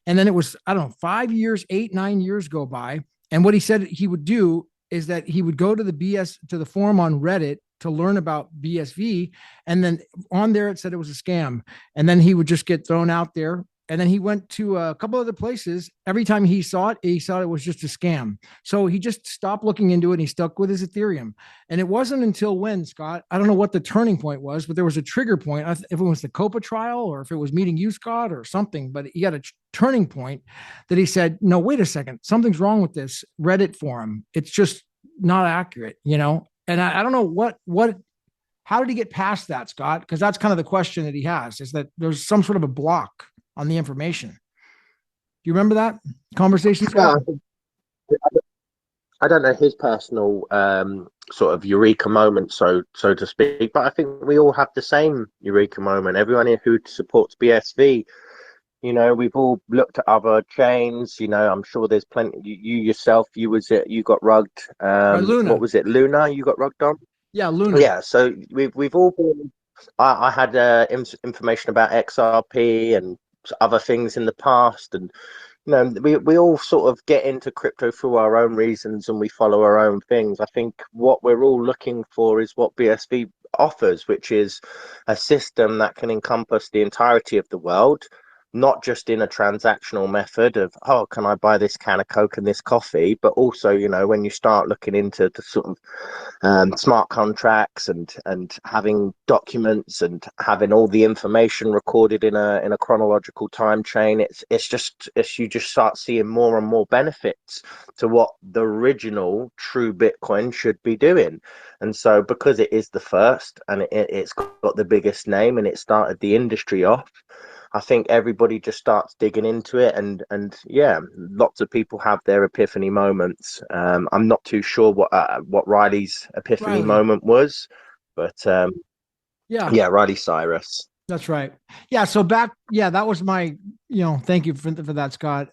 And then it was, I don't know, 5 years, 8, 9 years go by. And what he said he would do is that he would go to the forum on Reddit to learn about BSV. And then on there, it said it was a scam. And then he would just get thrown out there. And then he went to a couple other places. Every time he saw it was just a scam. So he just stopped looking into it and he stuck with his Ethereum. And it wasn't until when, Scott, I don't know what the turning point was, but there was a trigger point. If it was the COPA trial or if it was meeting you, Scott, or something, but he got a turning point that he said, no, wait a second, something's wrong with this Reddit forum. It's just not accurate, And I don't know how did he get past that, Scott? Because that's kind of the question that he has, is that there's some sort of a block on the information. Do you remember that conversation, Scott? I don't know his personal sort of eureka moment, so to speak, but I think we all have the same eureka moment. Everyone here who supports BSV, we've all looked at other chains. I'm sure there's plenty. You yourself, you got rugged. Luna. What was it, Luna? You got rugged on? Yeah, Luna. Yeah. So we've all been. I had information about XRP and other things in the past, and we all sort of get into crypto through our own reasons and we follow our own things. I think what we're all looking for is what BSV offers, which is a system that can encompass the entirety of the world, not just in a transactional method of, oh, can I buy this can of Coke and this coffee, but also, when you start looking into the sort of smart contracts and having documents and having all the information recorded in a chronological time chain, you just start seeing more and more benefits to what the original true Bitcoin should be doing. And so because it is the first and it's got the biggest name and it started the industry off, I think everybody just starts digging into it, and yeah, lots of people have their epiphany moments. I'm not too sure what Riley's epiphany moment was, but yeah, Riley Cyrus. That's right. Yeah. So that was my, thank you for that, Scott.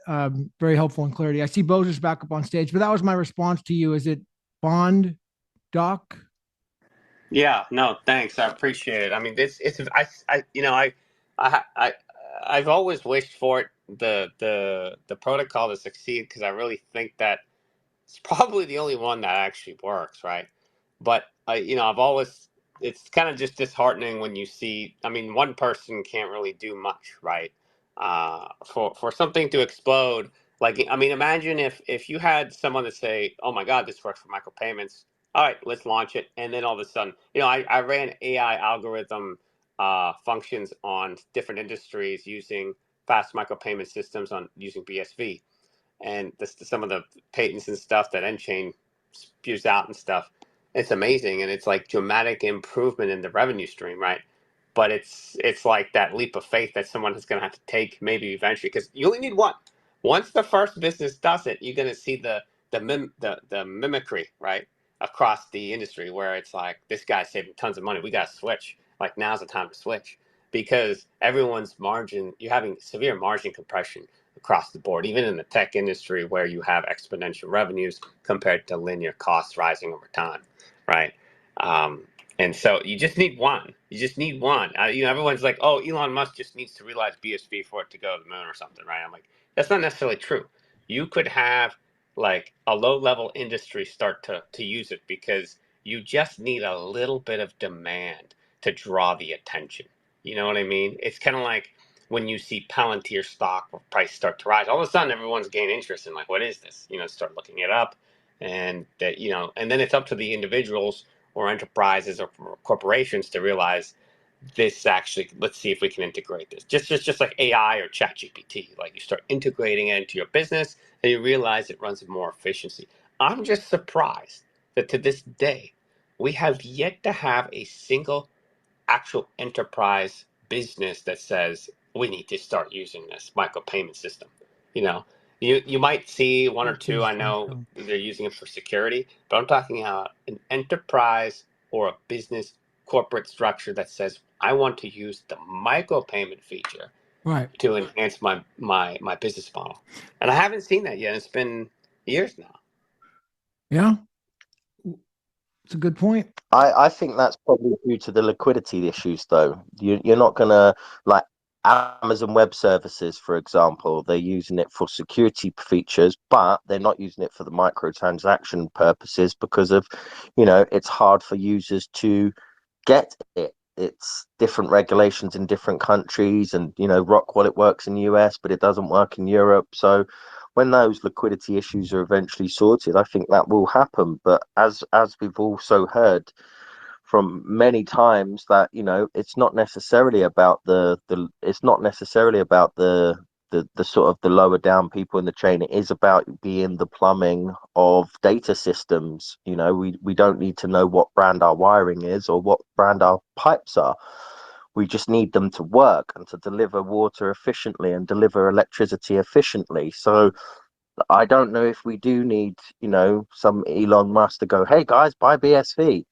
Very helpful and clarity. I see Bo's back up on stage, but that was my response to you. Is it Bond Doc? Yeah, no, thanks. I appreciate it. I mean, I've always wished for it, the protocol to succeed, because I really think that it's probably the only one that actually works, right? But it's kind of just disheartening when you see, I mean, one person can't really do much, right? For something to explode, imagine if you had someone to say, oh my God, this works for micropayments. All right, let's launch it. And then all of a sudden, I ran AI algorithm functions on different industries using fast micropayment systems using BSV. And some of the patents and stuff that nChain spews out and stuff, it's amazing. And it's like dramatic improvement in the revenue stream, right? But it's like that leap of faith that someone is going to have to take maybe eventually, because you only need one. Once the first business does it, you're going to see the mimicry, right, across the industry, where it's like, this guy's saving tons of money, we got to switch. Like, now's the time to switch, because you're having severe margin compression across the board, even in the tech industry, where you have exponential revenues compared to linear costs rising over time, right? And so you just need one. You just need one. Everyone's like, oh, Elon Musk just needs to realize BSV for it to go to the moon or something, right? I'm like, that's not necessarily true. You could have like a low-level industry start to use it, because you just need a little bit of demand to draw the attention. You know what I mean? It's kind of like when you see Palantir stock price start to rise, all of a sudden everyone's gaining interest in, like, what is this? Start looking it up, and and then it's up to the individuals or enterprises or corporations to realize this actually, let's see if we can integrate this. Just like AI or ChatGPT, like you start integrating it into your business and you realize it runs with more efficiency. I'm just surprised that to this day, we have yet to have a single actual enterprise business that says, we need to start using this micropayment system. You might see one or two. I know they're using it for security, but I'm talking about an enterprise or a business corporate structure that says, I want to use the micropayment feature, right, to enhance my business model. And I haven't seen that yet. It's been years now. Yeah. It's a good point. I think that's probably due to the liquidity issues, though. You're not going to, like, Amazon Web Services, for example, they're using it for security features, but they're not using it for the microtransaction purposes because of, it's hard for users to get it. It's different regulations in different countries, and Rock Wallet works in the US, but it doesn't work in Europe. So when those liquidity issues are eventually sorted, I think that will happen. But as we've also heard from many times, that it's not necessarily about the sort of the lower down people in the chain. It is about being the plumbing of data systems. We don't need to know what brand our wiring is or what brand our pipes are. We just need them to work and to deliver water efficiently and deliver electricity efficiently. So I don't know if we do need, some Elon Musk to go, hey guys, buy BSV.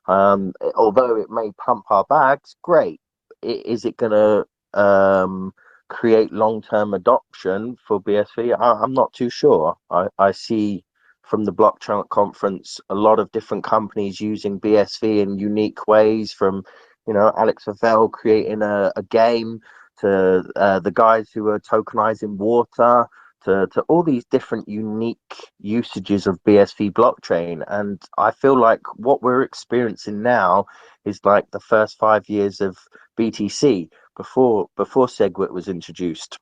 Although it may pump our bags, great. Is it going to create long-term adoption for BSV? I'm not too sure. I see from the Blockchain conference a lot of different companies using BSV in unique ways, from Alex Avell creating a game, to the guys who are tokenizing water, to all these different unique usages of BSV blockchain. And I feel like what we're experiencing now is like the first 5 years of BTC before SegWit was introduced.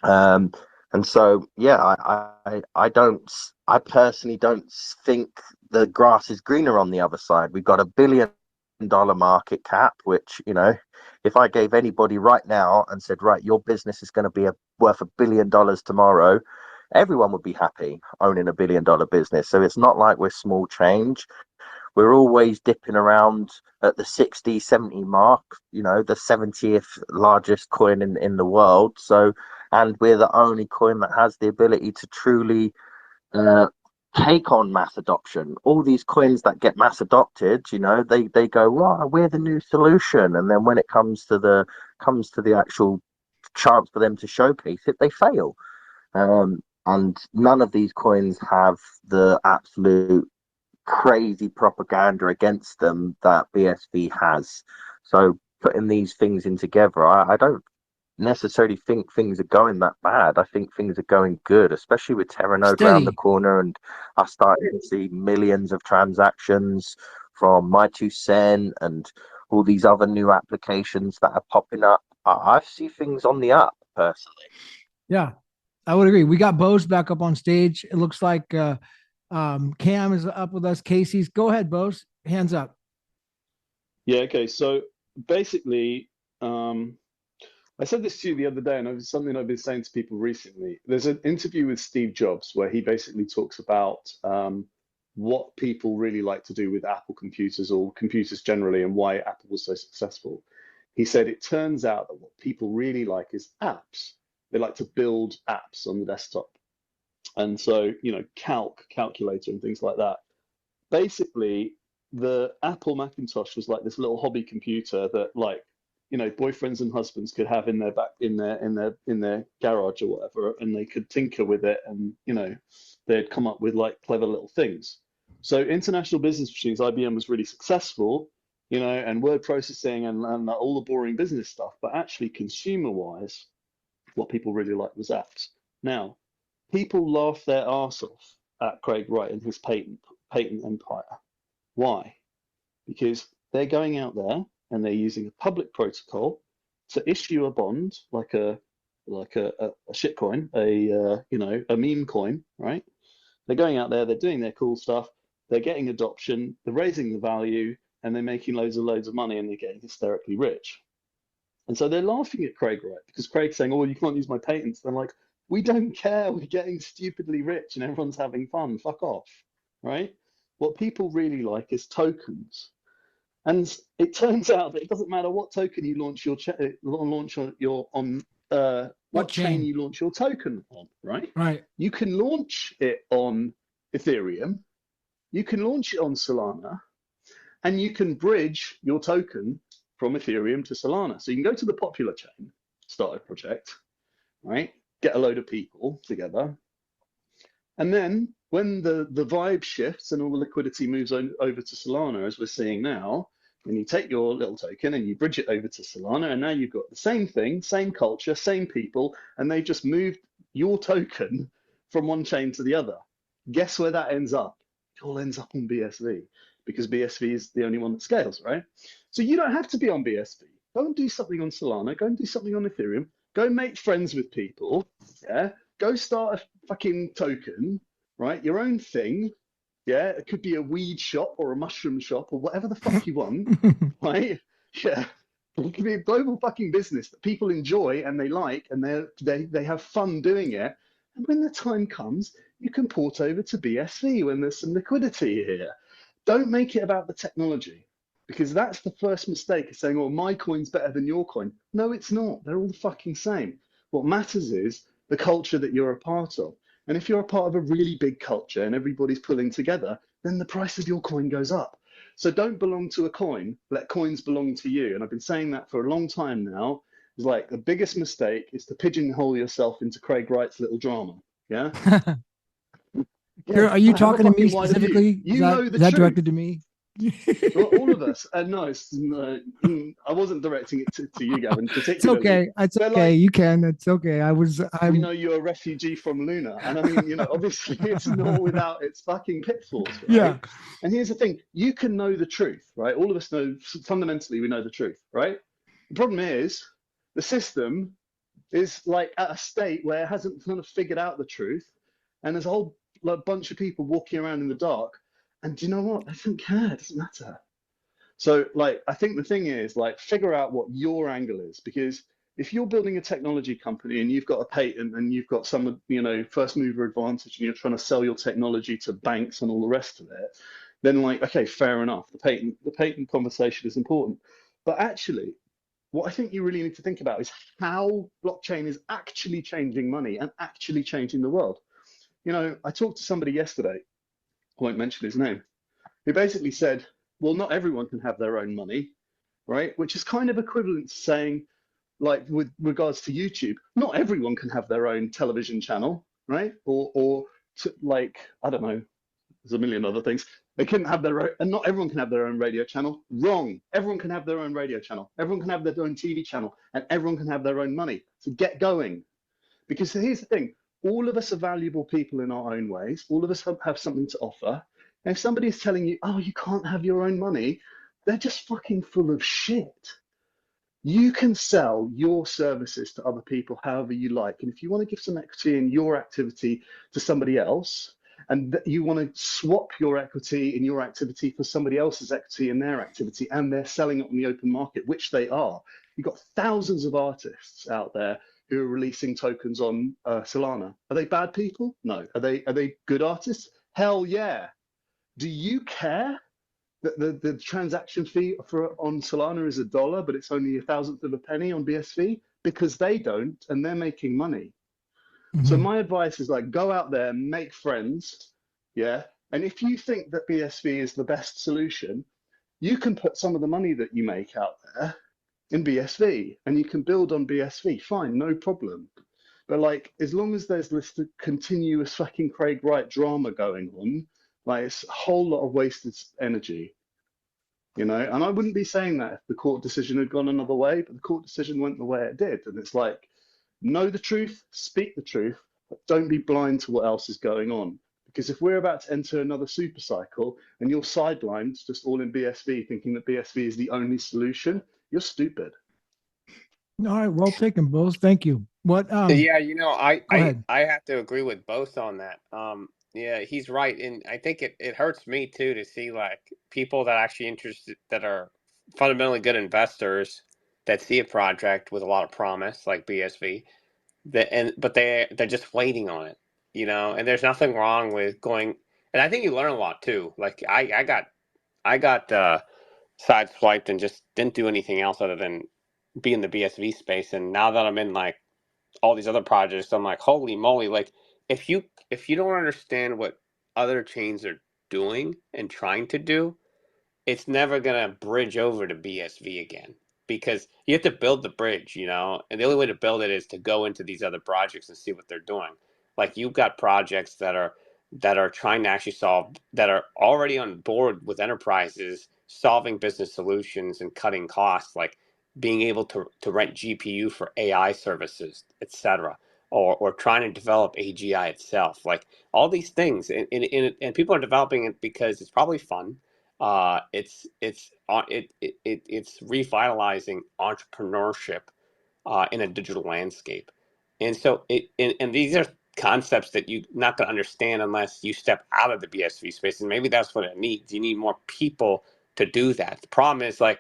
And so, yeah, I personally don't think the grass is greener on the other side. We've got $1 billion market cap, which, if I gave anybody right now and said, right, your business is going to be worth $1 billion tomorrow, everyone would be happy owning $1 billion business. So it's not like we're small change. We're always dipping around at the 60, 70 mark, the 70th largest coin in the world. So, and we're the only coin that has the ability to truly take on mass adoption. All these coins that get mass adopted, they go, wow, we're the new solution. And then when it comes to the actual chance for them to showcase it, they fail. And none of these coins have the absolute crazy propaganda against them that BSV has. So putting these things in together, I don't necessarily think things are going that bad. I think things are going good, especially with Terranode around the corner, and I started to see millions of transactions from my2cent and all these other new applications that are popping up. I see things on the up, personally. Yeah, I would agree. We got Bose back up on stage. It looks like Cam is up with us. Casey's. Go ahead, Bose. Hands up. Yeah, okay. So basically, I said this to you the other day, and it's something I've been saying to people recently. There's an interview with Steve Jobs where he basically talks about what people really like to do with Apple computers, or computers generally, and why Apple was so successful. He said it turns out that what people really like is apps. They like to build apps on the desktop. And so, calculator and things like that. Basically, the Apple Macintosh was like this little hobby computer that, like, boyfriends and husbands could have in their garage or whatever, and they could tinker with it, and they'd come up with like clever little things. So International Business Machines, IBM, was really successful, and word processing and all the boring business stuff, but actually consumer-wise, what people really liked was apps. Now, people laugh their arse off at Craig Wright and his patent empire. Why? Because they're going out there and they're using a public protocol to issue a bond, like a shitcoin, a meme coin, right? They're going out there, they're doing their cool stuff, they're getting adoption, they're raising the value, and they're making loads of money, and they're getting hysterically rich. And so they're laughing at Craig Wright because Craig's saying, "Oh, you can't use my patents." They're like, "We don't care. We're getting stupidly rich, and everyone's having fun. Fuck off," right? What people really like is tokens. And it turns out that it doesn't matter what token you launch what chain you launch your token on, right? Right. You can launch it on Ethereum, you can launch it on Solana, and you can bridge your token from Ethereum to Solana. So you can go to the popular chain, start a project, right? Get a load of people together. And then when the vibe shifts and all the liquidity moves over to Solana, as we're seeing now, And you take your little token and you bridge it over to Solana, and now you've got the same thing, same culture, same people, and they just moved your token from one chain to the other. Guess where that ends up? It all ends up on BSV, because BSV is the only one that scales, right? So you don't have to be on BSV. Go and do something on Solana. Go and do something on Ethereum. Go make friends with people. Yeah. Go start a fucking token, right? Your own thing. Yeah. It could be a weed shop or a mushroom shop or whatever the fuck you want, right? Yeah. It could be a global fucking business that people enjoy and they like, and they have fun doing it. And when the time comes, you can port over to BSV when there's some liquidity here. Don't make it about the technology, because that's the first mistake, is saying, oh, my coin's better than your coin. No, it's not. They're all the fucking same. What matters is the culture that you're a part of. And if you're a part of a really big culture and everybody's pulling together, then the price of your coin goes up. So don't belong to a coin, let coins belong to you. And I've been saying that for a long time now. It's like the biggest mistake is to pigeonhole yourself into Craig Wright's little drama. Yeah. Are you talking to me specifically? You know the is that truth. directed to me? Well, all of us. No, I wasn't directing it to you, Gavin, particularly. It's okay. It's okay. Like, you can. It's okay. We know you're a refugee from Luna. And I mean, obviously it's not without its fucking pitfalls, right? Yeah. And here's the thing. You can know the truth, right? All of us know, fundamentally, we know the truth, right? The problem is the system is like at a state where it hasn't kind of figured out the truth. And there's a whole bunch of people walking around in the dark. And do you know what? They don't care. It doesn't matter. So, I think the thing is, figure out what your angle is. Because if you're building a technology company and you've got a patent and you've got some, first mover advantage, and you're trying to sell your technology to banks and all the rest of it, then okay, fair enough. The patent conversation is important. But actually, what I think you really need to think about is how blockchain is actually changing money and actually changing the world. I talked to somebody yesterday, I won't mention his name, who basically said, well, not everyone can have their own money, right? Which is kind of equivalent to saying, with regards to YouTube, not everyone can have their own television channel, right? Or I don't know, there's a million other things. They couldn't have their own, and not everyone can have their own radio channel. Wrong. Everyone can have their own radio channel. Everyone can have their own TV channel, and everyone can have their own money. So get going. Because here's the thing. All of us are valuable people in our own ways. All of us have something to offer. And if somebody is telling you, oh, you can't have your own money, they're just fucking full of shit. You can sell your services to other people however you like. And if you want to give some equity in your activity to somebody else, and you want to swap your equity in your activity for somebody else's equity in their activity, and they're selling it on the open market, which they are. You've got thousands of artists out there who are releasing tokens on Solana. Are they bad people? No. Are they good artists? Hell yeah. Do you care that the transaction fee on Solana is $1, but it's only 1,000th of a penny on BSV? Because they don't, and they're making money. Mm-hmm. So my advice is go out there, make friends, yeah? And if you think that BSV is the best solution, you can put some of the money that you make out there in BSV, and you can build on BSV, fine, no problem. But as long as there's this continuous fucking Craig Wright drama going on, it's a whole lot of wasted energy, And I wouldn't be saying that if the court decision had gone another way, but the court decision went the way it did. And it's know the truth, speak the truth, but don't be blind to what else is going on. Because if we're about to enter another super cycle and you're sidelined just all in BSV thinking that BSV is the only solution, you're stupid. All right, well taken, Bose. Thank you. What? Yeah, I have to agree with both on that. Yeah, he's right, and I think it hurts me too to see people that are actually interested, that are fundamentally good investors, that see a project with a lot of promise like BSV, but they're just waiting on it, And there's nothing wrong with going, and I think you learn a lot too. I got sideswiped and just didn't do anything else other than be in the BSV space, and now that I'm in all these other projects, I'm holy moly, if you don't understand what other chains are doing and trying to do, it's never gonna bridge over to BSV again, because you have to build the bridge, and the only way to build it is to go into these other projects and see what they're doing. You've got projects that are that are trying to actually that are already on board with enterprises, solving business solutions and cutting costs, like being able to rent GPU for AI services, etc., or trying to develop AGI itself, like all these things, and people are developing it because it's probably fun. It's revitalizing entrepreneurship in a digital landscape, and so and these are concepts that you're not going to understand unless you step out of the BSV space, and maybe that's what it needs. You need more people to do that. The problem is, like,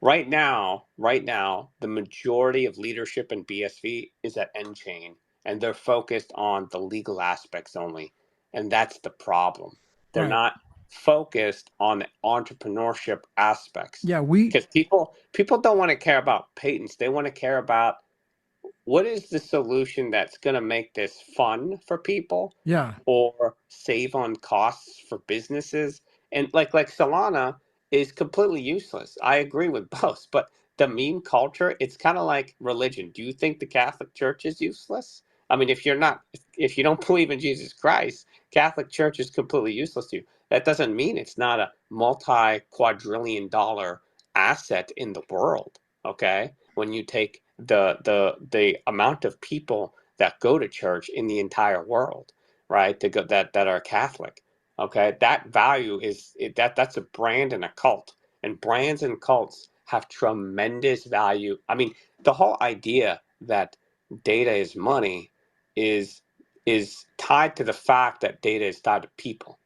right now, the majority of leadership in BSV is at nChain, and they're focused on the legal aspects only, and that's the problem. They're Right. not focused on the entrepreneurship aspects. Yeah, because people don't want to care about patents. They want to care about what is the solution that's going to make this fun for people, yeah, or save on costs for businesses. And like Solana is completely useless. I agree with both, but the meme culture, it's kind of like religion. Do you think the Catholic Church is useless? I mean, if you don't believe in Jesus Christ, Catholic Church is completely useless to you. That doesn't mean it's not a multi-quadrillion dollar asset in the world. Okay, when you take the amount of people that go to church in the entire world, right? That are Catholic. Okay, that value that's a brand and a cult, and brands and cults have tremendous value. I mean, the whole idea that data is money is tied to the fact that data is tied to people.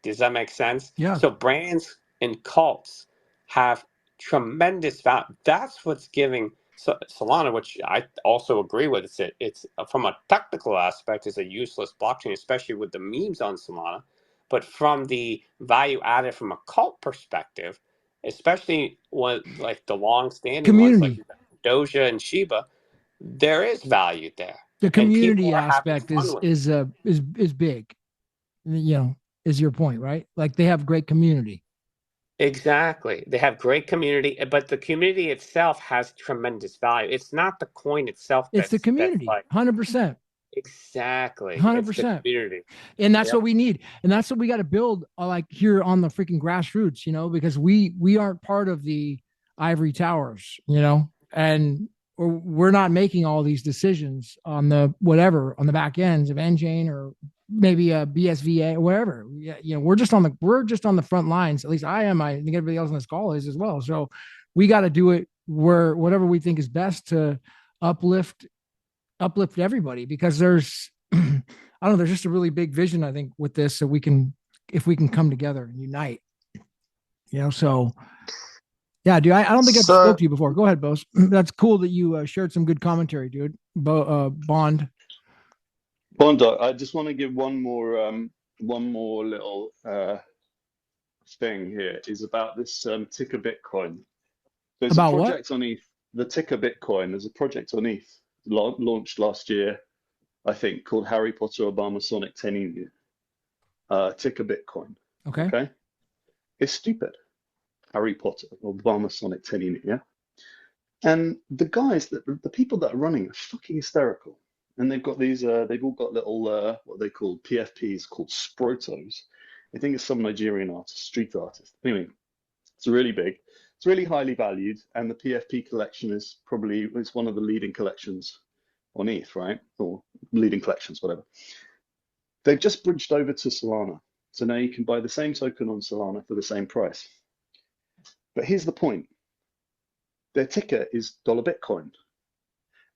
Does that make sense? yeah. So brands and cults have tremendous value. That's what's giving Solana, which I also agree with. It's from a technical aspect, is a useless blockchain, especially with the memes on Solana. But from the value added from a cult perspective, especially when like the long-standing ones like Community. Doja and Shiba, there is value there, The and people community are having aspect fun with it. is big. Is your point, right? Like they have great community. Exactly. They have great community, but the community itself has tremendous value. It's not the coin itself It's the that's community, like 100%. exactly. It's the 100%. community. And that's Yep. what we need, and that's what we got to build, like here on the freaking grassroots, because we aren't part of the ivory towers, and we're not making all these decisions on the whatever on the back ends of nChain or maybe a BSVA or whatever. We're just on the front lines. At least I am. I think everybody else on this call is as well. So we got to do it where whatever we think is best to uplift everybody, because there's I don't know, there's just a really big vision, I think, with this, so if we can come together and unite, so yeah, dude, I don't think I've spoke to you before. Go ahead, Bose. That's cool that you shared some good commentary, dude. Bond. I just want to give one more little thing here is about this ticker Bitcoin. There's a About what? project on ETH, the ticker Bitcoin. There's a project on ETH launched last year, I think, called Harry Potter Obama Sonic 10 ticker Bitcoin. Okay. Okay. It's stupid. Harry Potter Obama Sonic 10, yeah. And the people that are running are fucking hysterical. And they've got they've all got little, what they call PFPs called Sprotos. I think it's some Nigerian artist, street artist. Anyway, it's really big. It's really highly valued. And the PFP collection it's one of the leading collections on ETH, right? Or leading collections, whatever. They've just bridged over to Solana. So now you can buy the same token on Solana for the same price. But here's the point. Their ticker is $Bitcoin.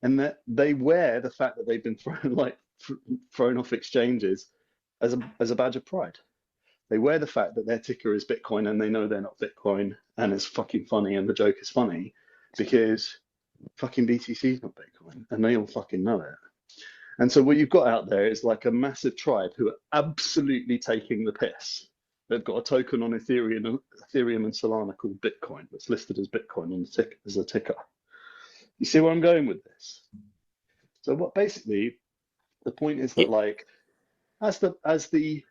And that they wear the fact that they've been thrown off exchanges as a badge of pride. They wear the fact that their ticker is Bitcoin and they know they're not Bitcoin, and it's fucking funny and the joke is funny because fucking BTC is not Bitcoin and they all fucking know it. And so what you've got out there is like a massive tribe who are absolutely taking the piss. They've got a token on Ethereum and Solana called Bitcoin that's listed as Bitcoin on the ticker as a ticker. You see where I'm going with this? So what basically the point is that like as the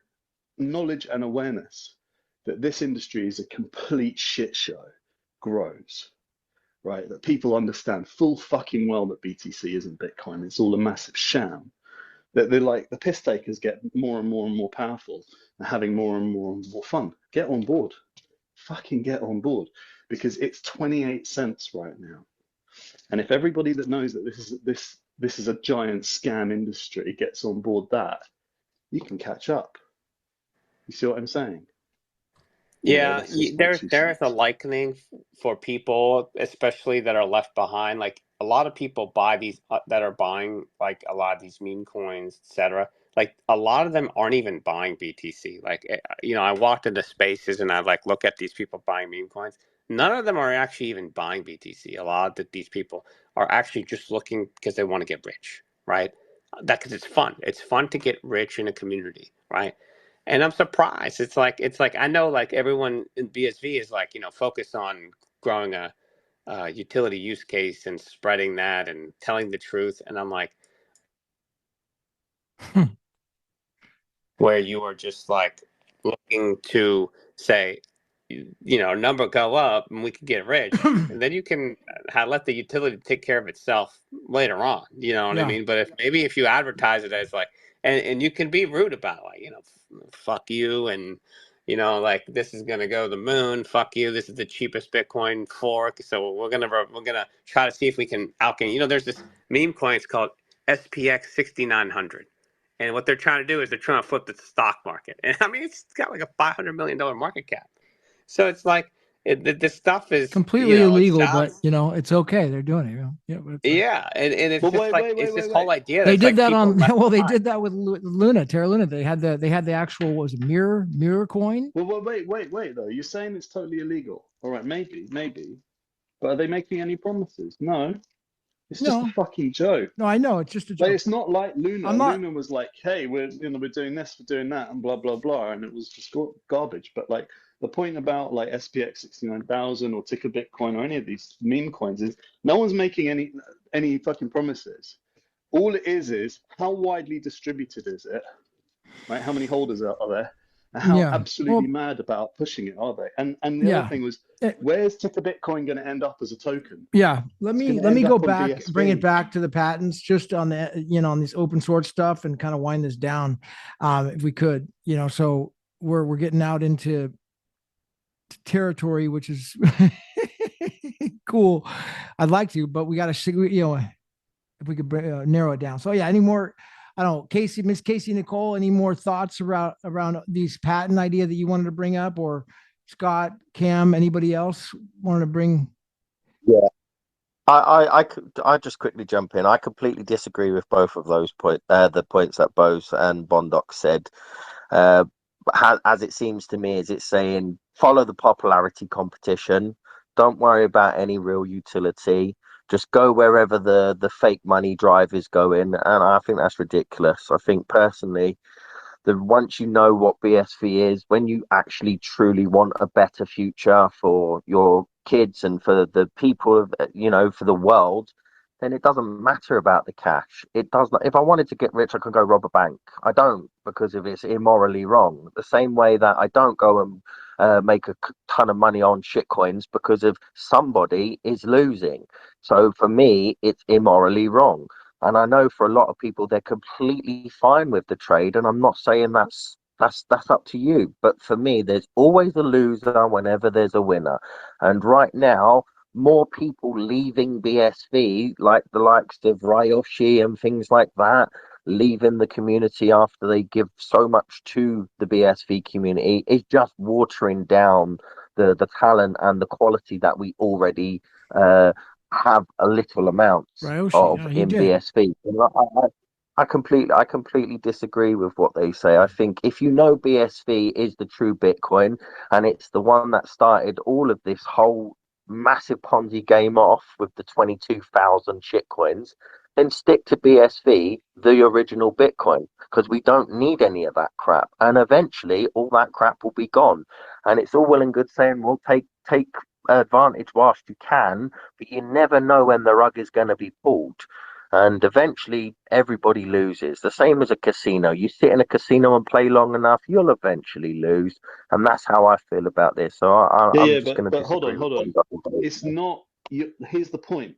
knowledge and awareness that this industry is a complete shit show grows, right? That people understand full fucking well that BTC isn't Bitcoin. It's all a massive sham. They're like the piss takers get more and more and more powerful and having more and more and more fun. Get on board. Fucking get on board, because it's 28 cents right now. And if everybody that knows that this is a giant scam industry gets on board that, you can catch up. You see what I'm saying? Yeah, there is a likening for people, especially that are left behind. Like a lot of people buy these that are buying like a lot of these meme coins, etc. Like a lot of them aren't even buying BTC. Like I walked into spaces and I like look at these people buying meme coins. None of them are actually even buying BTC. A lot of these people are actually just looking because they want to get rich, right? Because it's fun. It's fun to get rich in a community, right? And I'm surprised. It's like I know like everyone in BSV is like focused on growing a utility use case and spreading that and telling the truth. And I'm like, where you are just like looking to say, number go up and we can get rich, and then you can let the utility take care of itself later on. You know what I mean? But if you advertise it as like, and you can be rude about it, like fuck you, and like this is gonna go to the moon. Fuck you. This is the cheapest Bitcoin fork, so we're gonna try to see if we can outgain. There's this meme coin. It's called SPX 6900. And what they're trying to do is they're trying to flip the stock market. And I mean, it's got like a $500 million market cap. So it's like this stuff is completely illegal, but it's okay. They're doing it. Yeah, and it's just it's this whole idea. They did that on they did that with Luna, Terra Luna. They had the actual mirror coin. Well, wait though. You're saying it's totally illegal. All right, maybe, but are they making any promises? No. It's just a fucking joke. No, I know. It's just a joke. Like, it's not like Luna. Luna was like, hey, we're doing this, we're doing that, and blah, blah, blah. And it was just garbage. But like the point about like SPX 69,000 or Ticker Bitcoin or any of these meme coins is no one's making any fucking promises. All it is how widely distributed is it? Right? How many holders are there? And how absolutely mad about pushing it are they? And the other thing was, where's Ticker Bitcoin going to end up as a token? Yeah, let me go back, BSV. Bring it back to the patents, just on the on this open source stuff, and kind of wind this down, if we could. So we're getting out into territory, which is cool. I'd like to, but we got to if we could narrow it down. So yeah, any more? I don't know, Miss Casey Nicole, any more thoughts around these patent idea that you wanted to bring up, or Scott, Cam, anybody else wanted to bring? Yeah, I just quickly jump in. I completely disagree with both of those the points that Bose and Bondoc said. As it seems to me, is it's saying follow the popularity competition. Don't worry about any real utility. Just go wherever the fake money drive is going. And I think that's ridiculous. I think personally, once you know what BSV is, when you actually truly want a better future for your kids and for the people, for the world, then it doesn't matter about the cash. It does not. If I wanted to get rich, I could go rob a bank. I don't, because if it's immorally wrong. The same way that I don't go and make a ton of money on shitcoins because of somebody is losing. So for me, it's immorally wrong. And I know for a lot of people, they're completely fine with the trade. And I'm not saying that's up to you. But for me, there's always a loser whenever there's a winner. And right now, more people leaving BSV, like the likes of Ryoshi and things like that, leaving the community after they give so much to the BSV community, is just watering down the talent and the quality that we already have a little amount of in BSV. I completely disagree with what they say. I think if you know BSV is the true Bitcoin and it's the one that started all of this whole massive Ponzi game off with the 22,000 shitcoins, then stick to BSV, the original Bitcoin, because we don't need any of that crap. And eventually all that crap will be gone. And it's all well and good saying, well, take advantage whilst you can, but you never know when the rug is going to be pulled. And eventually everybody loses. The same as a casino. You sit in a casino and play long enough, you'll eventually lose. And that's how I feel about this. So I'm just going to disagree. Hold on. It's not. Here's the point.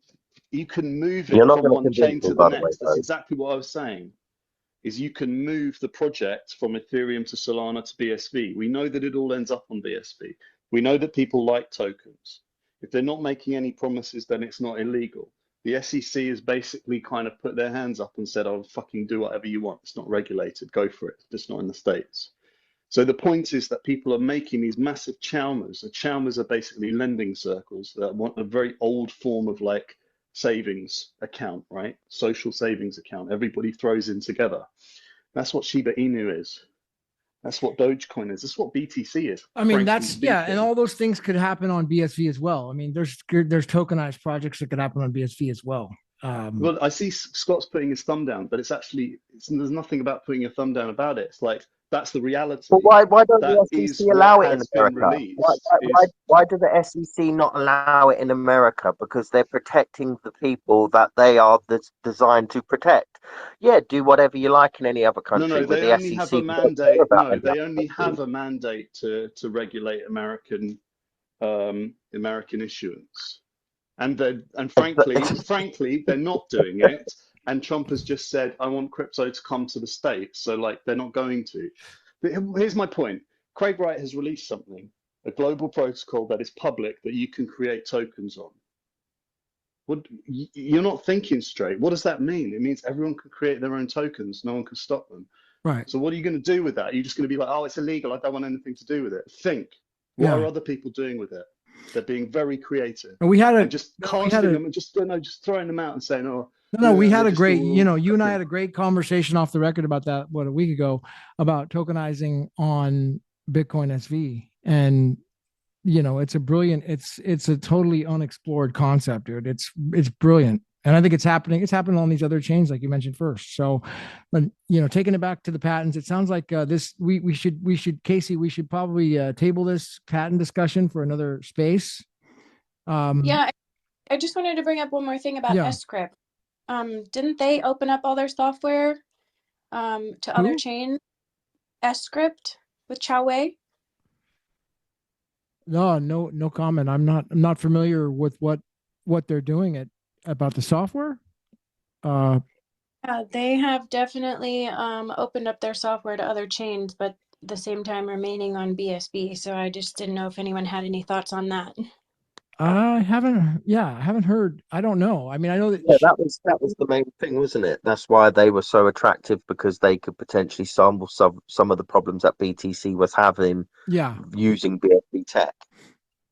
You can move it from one chain to the next. That's exactly what I was saying. is you can move the project from Ethereum to Solana to BSV. We know that it all ends up on BSV. We know that people like tokens. If they're not making any promises, then it's not illegal. The SEC has basically kind of put their hands up and said, "Oh, fucking do whatever you want. It's not regulated. Go for it. Just not in the States." So the point is that people are making these massive Chalmers. The Chalmers are basically lending circles that want a very old form of like savings account, right? Social savings account. Everybody throws in together. That's what Shiba Inu is. That's what Dogecoin is. That's what BTC is. I mean, that's and all those things could happen on BSV as well. I mean, there's tokenized projects that could happen on BSV as well. Well, I see Scott's putting his thumb down, but there's nothing about putting your thumb down about it. It's like, that's the reality. But why don't the SEC allow it in America? Why do the SEC not allow it in America? Because they're protecting the people that they are designed to protect. Yeah, do whatever you like in any other country. No, they only have a mandate. No, they only have a mandate to regulate American issuance. And frankly, they're not doing it. And Trump has just said, "I want crypto to come to the States." So like, they're not going to. But here's my point. Craig Wright has released something, a global protocol that is public that you can create tokens on. What, you're not thinking straight. What does that mean? It means everyone can create their own tokens. No one can stop them. Right. So what are you going to do with that? You're just going to be like, "Oh, it's illegal. I don't want anything to do with it." Think. What are other people doing with it? They're being very creative. And we had them and just throwing them out and saying, "Oh." No, we had a great, you and I had a great conversation off the record about that, a week ago, about tokenizing on Bitcoin SV. And, it's a brilliant, it's a totally unexplored concept, dude. It's brilliant. And I think it's happening. It's happening on these other chains, like you mentioned first. So, but, taking it back to the patents, it sounds like we should, Casey, we should probably table this patent discussion for another space. Yeah, I just wanted to bring up one more thing about Scrypt. Didn't they open up all their software to other chains? Scrypt with Chaowei? No comment. I'm not familiar with what they're doing about the software. They have definitely opened up their software to other chains, but at the same time remaining on BSB. So I just didn't know if anyone had any thoughts on that. I haven't heard. I don't know. I mean, I know that. Yeah, that was the main thing, wasn't it? That's why they were so attractive, because they could potentially solve some of the problems that BTC was having. Yeah. Using BSB tech.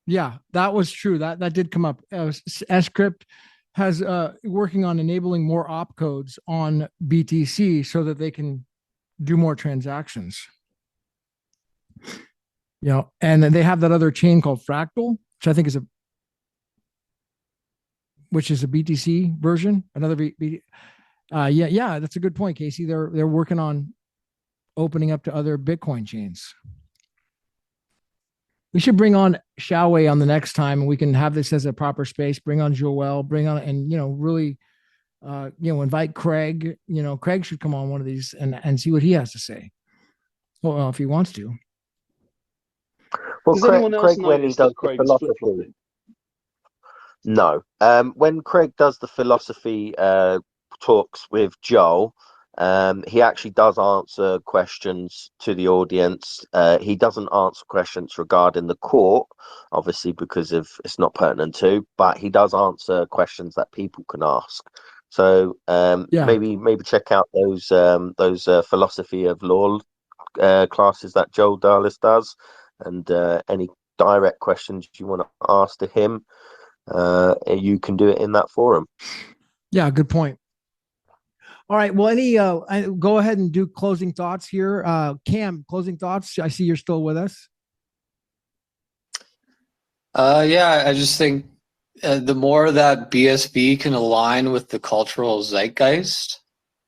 Yeah, that was true. That did come up. Scrypt has working on enabling more opcodes on BTC so that they can do more transactions. And then they have that other chain called Fractal, which I think is a BTC version. Another yeah, that's a good point, Casey. They're working on opening up to other Bitcoin chains. We should bring on Xiaowei on the next time, and we can have this as a proper space. Bring on Joel, and really, invite Craig. Craig should come on one of these and see what he has to say. Well, if he wants to. Well, Craig when he does the philosophy. No. When Craig does the philosophy talks with Joel, he actually does answer questions to the audience. He doesn't answer questions regarding the court, obviously, because it's not pertinent to, but he does answer questions that people can ask. So maybe check out those philosophy of law classes that Joel Dallas does, and any direct questions you want to ask to him, you can do it in that forum. Yeah, good point. All right. Well, go ahead and do closing thoughts here. Cam, closing thoughts. I see you're still with us. Yeah, I just think the more that BSB can align with the cultural zeitgeist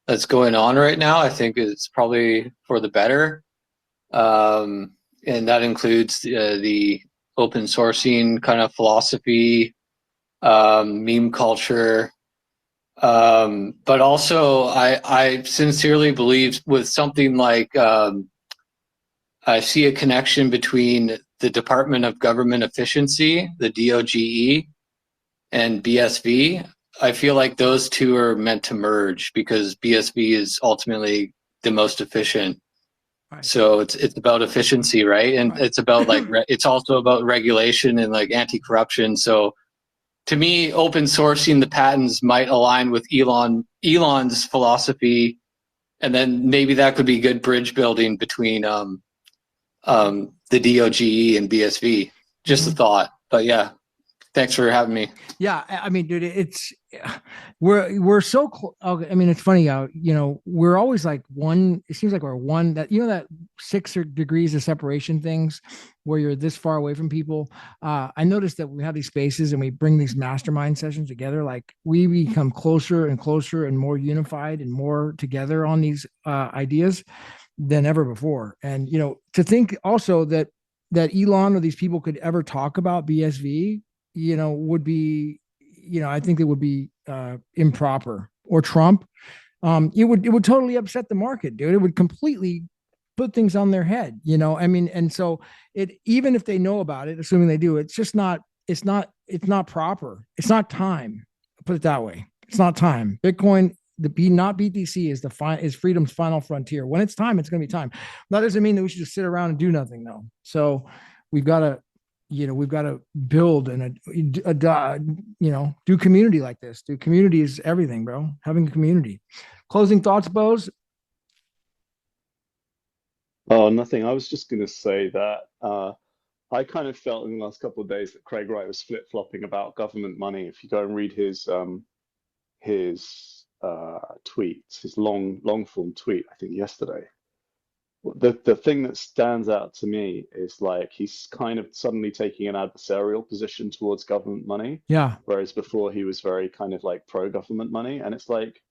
that's going on right now, I think it's probably for the better. And that includes the open sourcing kind of philosophy, meme culture. But also I sincerely believe with something like I see a connection between the Department of Government Efficiency, the DOGE, and BSV. I feel like those two are meant to merge, because BSV is ultimately the most efficient. Right. So it's about efficiency, right? And it's about like it's also about regulation and like anti-corruption. So to me, open sourcing the patents might align with Elon's philosophy, and then maybe that could be good bridge building between the DOGE and BSV. Just a thought, but yeah. Thanks for having me. Yeah, I mean, dude, we're so close. Okay, I mean, it's funny how, we're always like one. It seems like we're one that, that 6 degrees of separation things where you're this far away from people. I noticed that we have these spaces and we bring these mastermind sessions together. Like we become closer and closer and more unified and more together on these ideas than ever before. And, to think also that Elon or these people could ever talk about BSV, would be, I think it would be improper. Or Trump, it would totally upset the market, dude. It would completely put things on their head, I mean, and so even if they know about it, assuming they do, it's just not, it's not proper. It's not time. Put it that way. It's not time. Bitcoin, not BTC is freedom's final frontier. When it's time, it's going to be time. That doesn't mean that we should just sit around and do nothing though. So we've got to build and do community like this. Do community is everything, bro. Having a community. Closing thoughts, Bose? Oh, nothing. I was just going to say that I kind of felt in the last couple of days that Craig Wright was flip-flopping about government money. If you go and read his tweets, his long form tweet, I think yesterday, the thing that stands out to me is like he's kind of suddenly taking an adversarial position towards government money. Yeah. Whereas before he was very kind of like pro-government money. And it's like,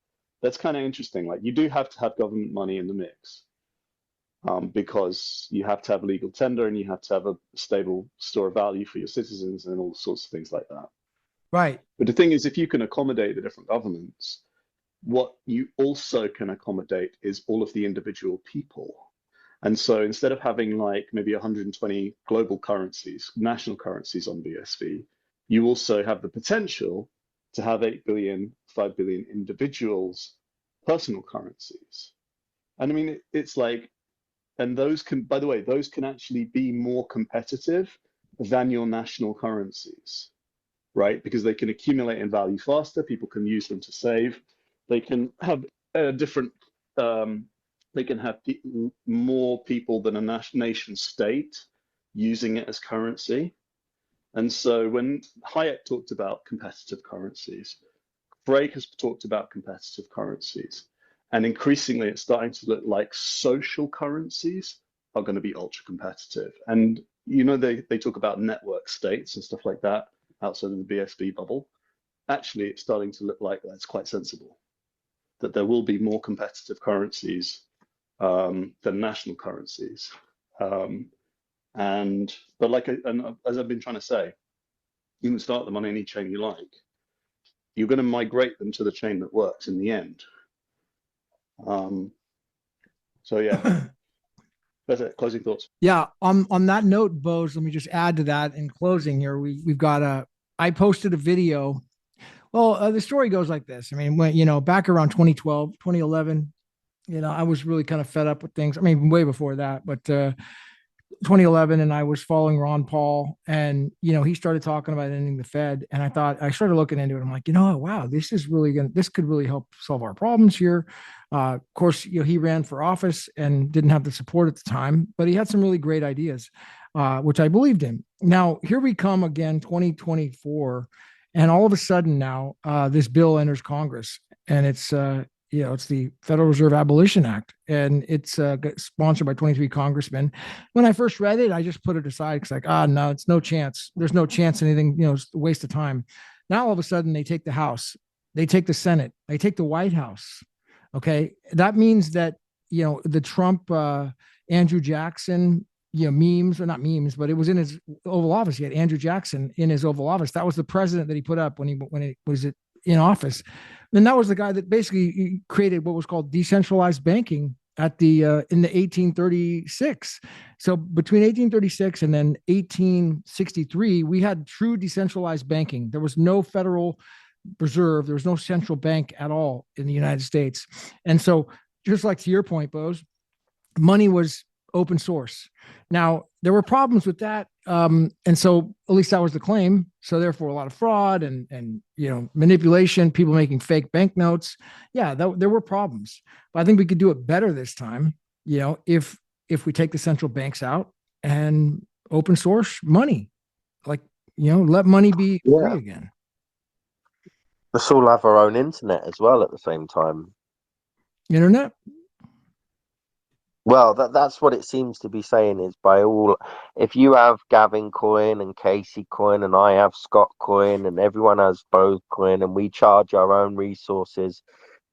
that's kind of interesting. Like you do have to have government money in the mix because you have to have legal tender and you have to have a stable store of value for your citizens and all sorts of things like that. Right. But the thing is, if you can accommodate the different governments, what you also can accommodate is all of the individual people. And so instead of having like maybe 120 global currencies, national currencies on BSV, you also have the potential to have 8 billion, 5 billion individuals' personal currencies. And I mean, it's like, and those can, by the way, those can actually be more competitive than your national currencies, right? Because they can accumulate in value faster. People can use them to save. They can have different, they can have more people than a nation state using it as currency. And so when Hayek talked about competitive currencies, Craig has talked about competitive currencies. And increasingly, it's starting to look like social currencies are going to be ultra competitive. And, they talk about network states and stuff like that outside of the BSV bubble. Actually, it's starting to look like that's quite sensible, that there will be more competitive currencies than national currencies. But as I've been trying to say, you can start them on any chain you like. You're going to migrate them to the chain that works in the end. So yeah, that's it. Closing thoughts. Yeah. On that note, Bose, let me just add to that in closing here. We've got I posted a video. Well, the story goes like this. I mean, when, back around 2012, 2011, I was really kind of fed up with things. I mean, way before that, but 2011, and I was following Ron Paul, and he started talking about ending the Fed, and I started looking into it. I'm like, wow, this could really help solve our problems here. Of course, he ran for office and didn't have the support at the time, but he had some really great ideas, which I believed in. Now here we come again, 2024, and all of a sudden now this bill enters Congress, and it's it's the Federal Reserve Abolition Act, and it's sponsored by 23 congressmen. When I first read it, I just put it aside because no, it's no chance. There's no chance anything, it's a waste of time. Now, all of a sudden, they take the House, they take the Senate, they take the White House. Okay. That means that, the Trump, Andrew Jackson, memes, or not memes, but it was in his Oval Office. He had Andrew Jackson in his Oval Office. That was the president that he put up when he was in office. And that was the guy that basically created what was called decentralized banking in the 1836. So between 1836 and then 1863, we had true decentralized banking. There was no Federal Reserve. There was no central bank at all in the United States. And so just like to your point, Bose, money was open source. Now, there were problems with that. And so at least that was the claim. So therefore a lot of fraud and manipulation, people making fake banknotes. Yeah, there were problems. But I think we could do it better this time, if we take the central banks out and open source money. Like, let money be free again. Let's all have our own internet as well at the same time. Internet? Well, that's what it seems to be saying is if you have Gavin coin and Casey coin and I have Scott coin and everyone has both coin and we charge our own resources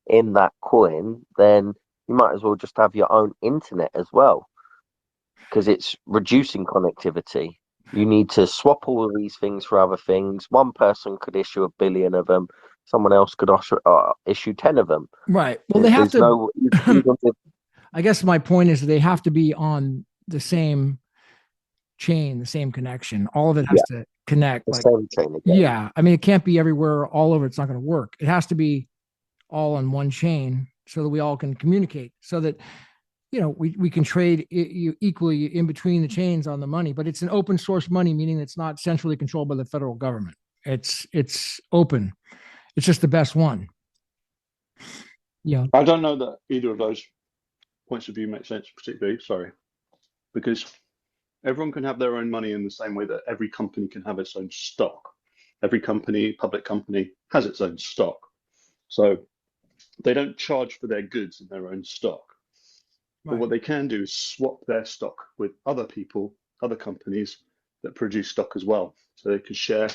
in that coin, then you might as well just have your own internet as well, because it's reducing connectivity. You need to swap all of these things for other things. One person could issue 1 billion of them. Someone else could issue 10 of them. Right. Well, they have to. I guess my point is they have to be on the same chain, the same connection. All of it has to connect. The same chain again. Yeah. I mean, it can't be everywhere, all over. It's not going to work. It has to be all on one chain so that we all can communicate, so that we can trade equally in between the chains on the money. But it's an open source money, meaning it's not centrally controlled by the federal government. It's open. It's just the best one. Yeah. I don't know that either of those points of view make sense, particularly, because everyone can have their own money in the same way that every company can have its own stock. Every public company has its own stock. So they don't charge for their goods in their own stock. Right. But what they can do is swap their stock with other people, other companies that produce stock as well. So they can share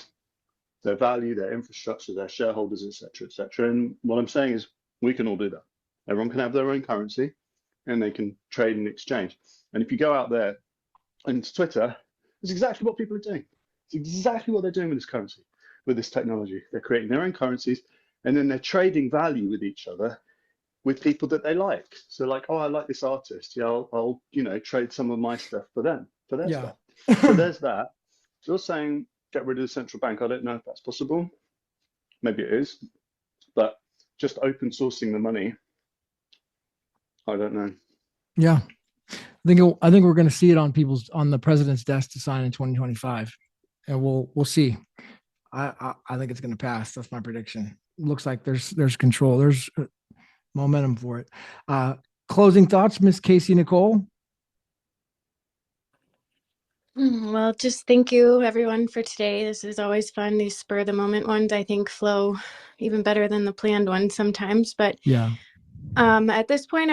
their value, their infrastructure, their shareholders, etc., etc. And what I'm saying is we can all do that. Everyone can have their own currency and they can trade and exchange. And if you go out there and Twitter, it's exactly what people are doing. It's exactly what they're doing with this currency, with this technology. They're creating their own currencies and then they're trading value with each other with people that they like. So like, oh, I like this artist. Yeah, I'll trade some of my stuff for them, for their stuff. So there's that. You're saying get rid of the central bank. I don't know if that's possible. Maybe it is. But just open sourcing the money, I don't know. Yeah. I think we're going to see it on the president's desk to sign in 2025, and we'll see. I think it's going to pass. That's my prediction. Looks like there's control. There's momentum for it. Closing thoughts, Miss Casey Nicole. Well, just thank you everyone for today. This is always fun. These spur of the moment ones, I think, flow even better than the planned ones sometimes. But yeah. At this point,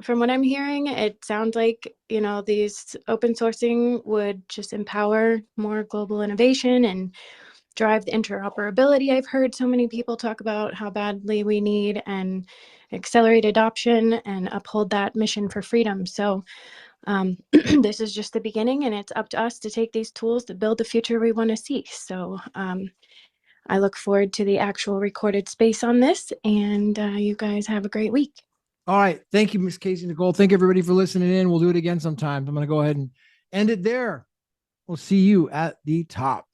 from what I'm hearing, it sounds like, these open sourcing would just empower more global innovation and drive the interoperability I've heard so many people talk about how badly we need, and accelerate adoption and uphold that mission for freedom. So this is just the beginning, and it's up to us to take these tools to build the future we want to see. So I look forward to the actual recorded space on this, and you guys have a great week. All right. Thank you, Miss Casey Nicole. Thank everybody for listening in. We'll do it again sometime. I'm going to go ahead and end it there. We'll see you at the top.